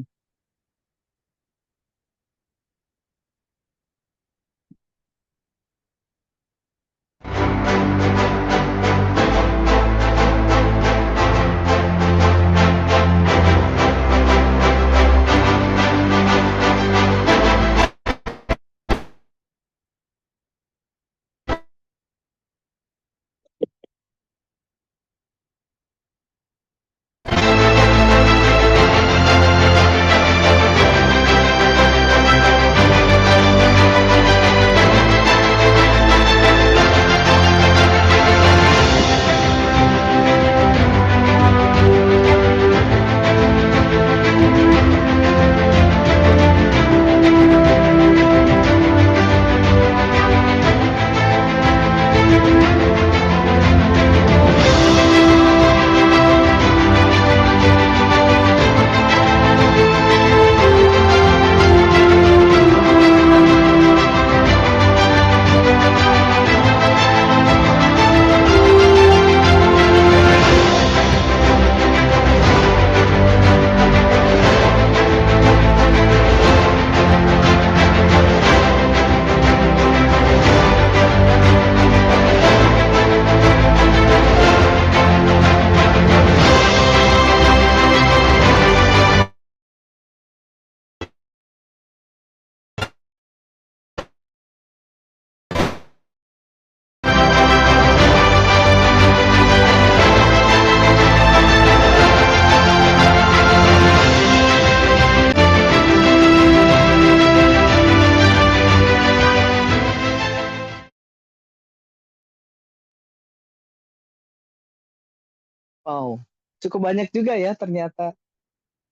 Wow, cukup banyak juga ya ternyata,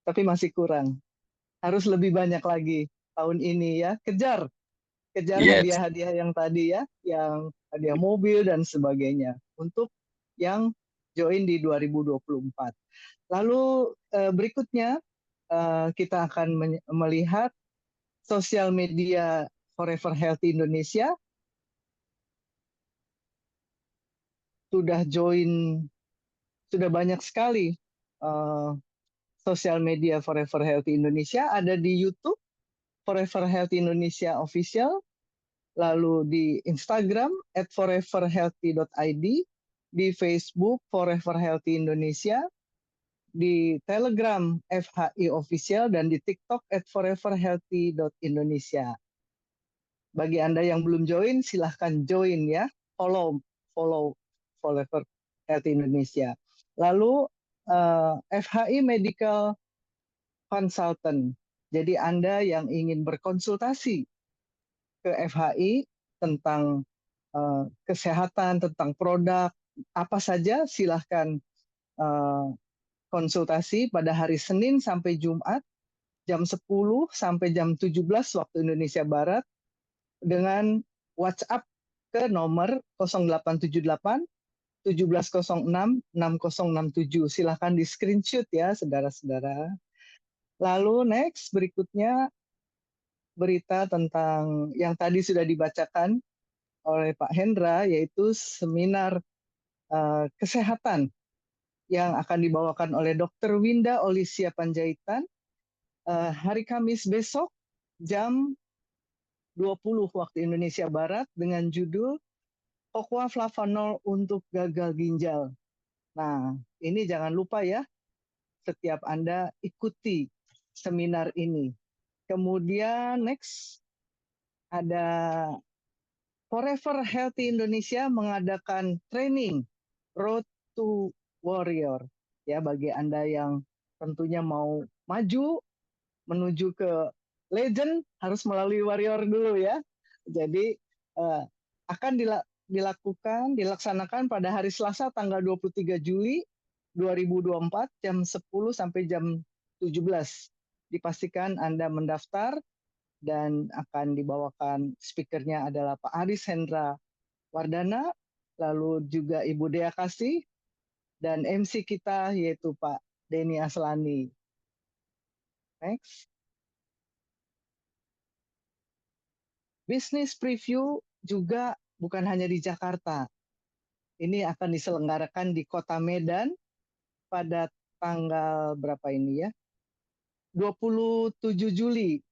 tapi masih kurang. Harus lebih banyak lagi tahun ini ya. Kejar Yes. hadiah-hadiah yang tadi ya, yang hadiah mobil dan sebagainya untuk yang join di 2024. Lalu berikutnya kita akan melihat sosial media Forever Healthy Indonesia sudah join, sudah banyak sekali sosial media Forever Healthy Indonesia, ada di YouTube Forever Healthy Indonesia Official, lalu di Instagram @foreverhealthy.id, di Facebook Forever Healthy Indonesia, di Telegram FHI Official, dan di TikTok @foreverhealthy.indonesia. Bagi Anda yang belum join, silahkan join ya, follow Forever Healthy Indonesia. Lalu FHI Medical Consultant. Jadi Anda yang ingin berkonsultasi ke FHI tentang kesehatan, tentang produk, apa saja silahkan konsultasi pada hari Senin sampai Jumat jam 10 sampai jam 17 waktu Indonesia Barat dengan WhatsApp ke nomor 0878 1706 6067. Silahkan di screenshot ya saudara-saudara. Lalu next berikutnya berita tentang yang tadi sudah dibacakan oleh Pak Hendra, yaitu seminar kesehatan yang akan dibawakan oleh Dr. Winda Olisia Panjaitan hari Kamis besok jam 20 waktu Indonesia Barat dengan judul Cocoa Flavanol untuk Gagal Ginjal. Nah, ini jangan lupa ya, setiap Anda ikuti seminar ini. Kemudian next ada Forever Healthy Indonesia mengadakan training Road to Warrior. Ya, bagi Anda yang tentunya mau maju menuju ke legend harus melalui warrior dulu ya. Jadi akan dilaksanakan pada hari Selasa tanggal 23 Juli 2024 jam 10 sampai jam 17. Dipastikan Anda mendaftar dan akan dibawakan speakernya adalah Pak Aris Hendra Wardana, lalu juga Ibu Dea Kasih, dan MC kita yaitu Pak Denny Aslani. Next. Business preview juga bukan hanya di Jakarta. Ini akan diselenggarakan di Kota Medan pada tanggal berapa ini ya? 27 Juli.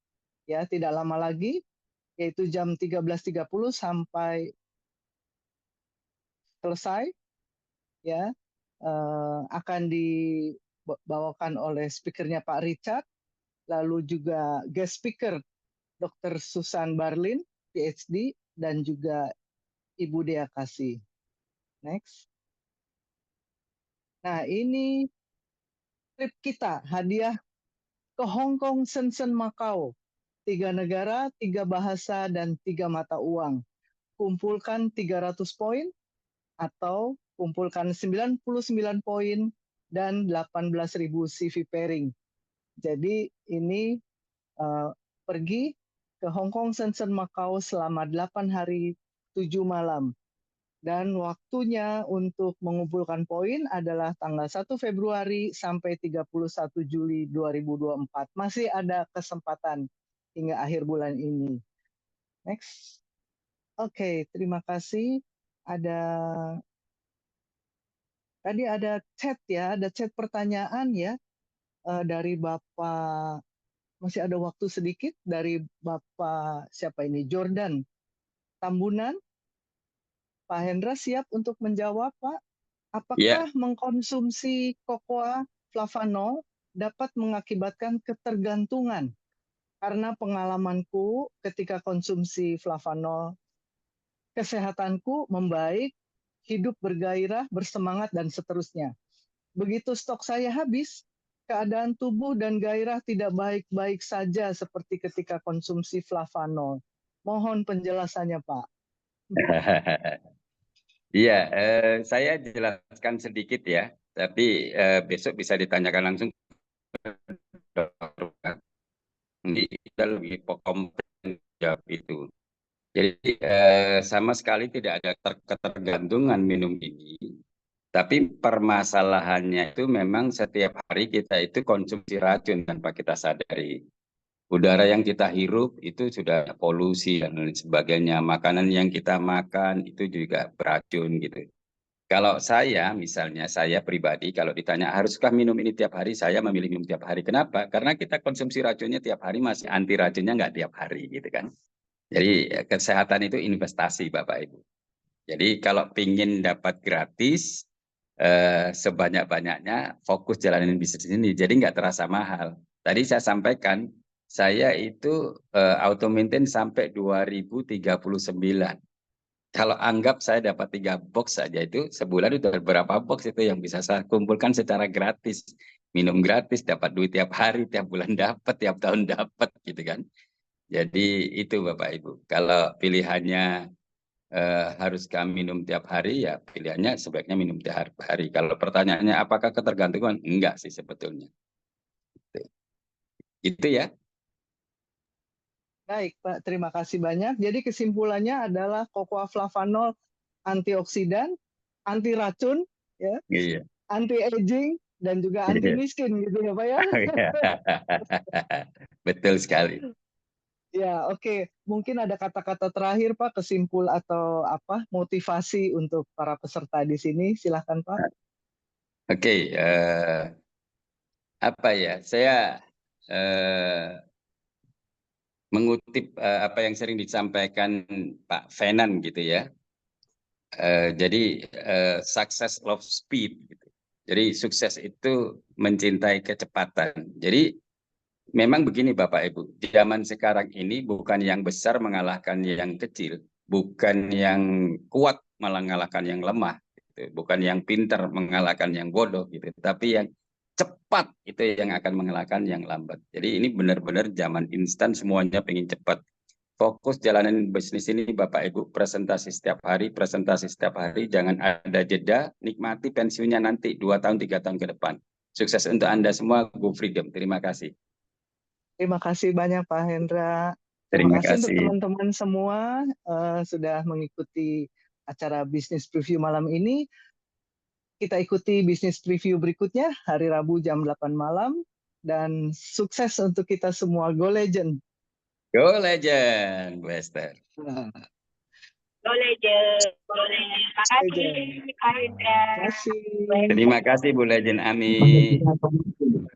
Ya, tidak lama lagi, yaitu jam 13.30 sampai selesai ya. Akan dibawakan oleh speakernya Pak Richard, lalu juga guest speaker Dr. Susan Barlin, PhD, dan juga Ibu Dea Kasih. Next. Nah, ini trip kita, hadiah ke Hong Kong, Shenzhen, Macau. 3 negara, 3 bahasa, dan 3 mata uang. Kumpulkan 300 poin atau kumpulkan 99 poin dan 18.000 CV pairing. Jadi ini pergi ke Hong Kong, Shenzhen, Macau selama 8 hari 7 malam. Dan waktunya untuk mengumpulkan poin adalah tanggal 1 Februari sampai 31 Juli 2024. Masih ada kesempatan hingga akhir bulan ini. Next. Oke, terima kasih. Tadi ada chat ya, ada chat pertanyaan ya dari Bapak, masih ada waktu sedikit, dari Bapak siapa ini, Jordan Tambunan. Pak Hendra siap untuk menjawab, Pak. Ya, Apakah mengkonsumsi cocoa flavanol dapat mengakibatkan ketergantungan? Karena pengalamanku ketika konsumsi flavanol, kesehatanku membaik, hidup bergairah, bersemangat, dan seterusnya. Begitu stok saya habis, keadaan tubuh dan gairah tidak baik-baik saja seperti ketika konsumsi flavanol. Mohon penjelasannya, Pak. iya, saya jelaskan sedikit ya. Tapi besok bisa ditanyakan langsung ke dokter. Kita lebih kompeten jawab itu. Jadi sama sekali tidak ada ketergantungan minum ini. Tapi permasalahannya itu memang setiap hari kita itu konsumsi racun tanpa kita sadari. Udara yang kita hirup itu sudah polusi dan lain sebagainya. Makanan yang kita makan itu juga beracun gitu. Kalau saya, misalnya saya pribadi, kalau ditanya haruskah minum ini tiap hari, saya memilih minum tiap hari. Kenapa? Karena kita konsumsi racunnya tiap hari, masih anti racunnya nggak tiap hari gitu kan. Jadi kesehatan itu investasi Bapak Ibu. Jadi kalau pingin dapat gratis, sebanyak-banyaknya fokus jalanin bisnis ini. Jadi nggak terasa mahal. Tadi saya sampaikan, saya itu auto maintain sampai 2039. Kalau anggap saya dapat 3 box saja itu sebulan itu berapa box itu yang bisa saya kumpulkan secara gratis. Minum gratis, dapat duit tiap hari, tiap bulan dapat, tiap tahun dapat gitu kan. Jadi itu Bapak Ibu. Kalau pilihannya haruskah minum tiap hari, ya pilihannya sebaiknya minum tiap hari. Kalau pertanyaannya apakah ketergantungan? Enggak sih sebetulnya. Itu ya. Baik, Pak. Terima kasih banyak. Jadi kesimpulannya adalah cocoa flavanol antioksidan, anti racun, ya, Iya. anti aging, dan juga anti miskin gitu ya Pak ya. Betul sekali. Ya, oke. Mungkin ada kata-kata terakhir Pak, kesimpul atau apa motivasi untuk para peserta di sini. Silahkan Pak. Oke, apa ya? Saya mengutip apa yang sering disampaikan Pak Venan gitu ya. Jadi success love speed gitu. Jadi sukses itu mencintai kecepatan. Jadi memang begini Bapak Ibu, di zaman sekarang ini bukan yang besar mengalahkan yang kecil, bukan yang kuat mengalahkan yang lemah, gitu. Bukan yang pintar mengalahkan yang bodoh gitu, tapi yang cepat itu yang akan mengalahkan yang lambat. Jadi ini benar-benar zaman instan, semuanya pengen cepat. Fokus jalanin bisnis ini Bapak Ibu, presentasi setiap hari, jangan ada jeda, nikmati pensiunnya nanti 2 tahun 3 tahun ke depan. Sukses untuk Anda semua, go freedom. Terima kasih. Terima kasih banyak Pak Hendra. Terima kasih untuk teman-teman semua sudah mengikuti acara bisnis preview malam ini. Kita ikuti bisnis preview berikutnya hari Rabu jam 8 malam. Dan sukses untuk kita semua. Go Legend! Go Legend, Bu Esther. Go Legend. Terima kasih Pak Hendra. Terima kasih Bu Legend Ami.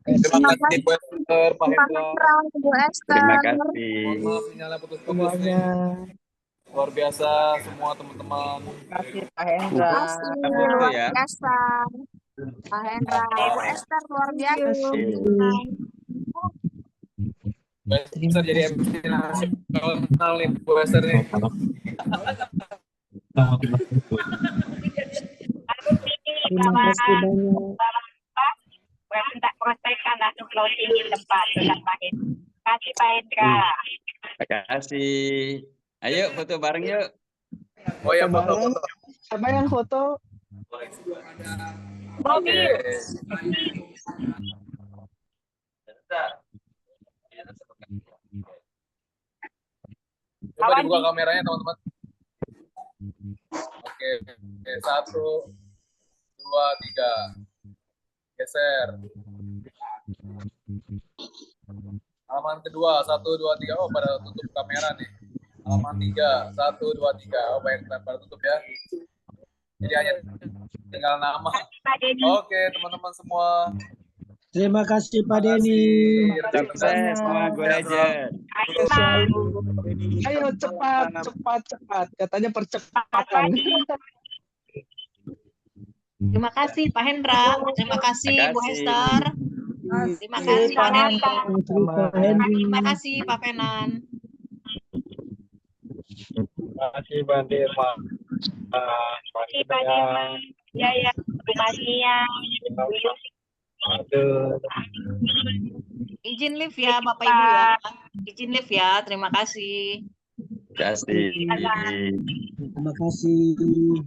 Terima kasih Bu Esther, Pak Hendra. Bu Esther. Terima kasih. Mohon maaf sinyalnya putus-putus nih. Luar biasa semua teman-teman. Terima kasih Pak Hendra. Luar biasa. Pak Hendra, Bu Esther luar biasa. Bisa jadi MC nasional nih Bu Esther nih. Terima kasih banyak. Minta protekan langsung closing di tempat. Terima kasih Pak Hendra. Terima kasih. Ayo foto bareng yuk. Oh ya, foto. Siapa yang foto? Bobby. Coba dibuka kameranya teman-teman. Oke, 1, 2, 3. Geser. Halaman kedua, 1, 2, 3. Oh, pada tutup kamera nih. Halaman 3, 1, 2, 3. Oh, banyak pada tutup ya. Jadi hanya tinggal nama. Oke, teman-teman semua. Terima kasih Pak Denny. Sukses semua Go Legend. Ayo cepat. Katanya percepatan. Terima kasih Pak Hendra. Terima kasih Bu Esther. Terima kasih Pak Hendra. Terima kasih Pak Venan. Terima kasih Mbak Dirma. Terima kasih Pak Dirma. Ya, terima kasih ya. Aduh. Izin live ya Bapak Ibu ya. Izin live ya. Terima kasih. Terima kasih. Terima kasih.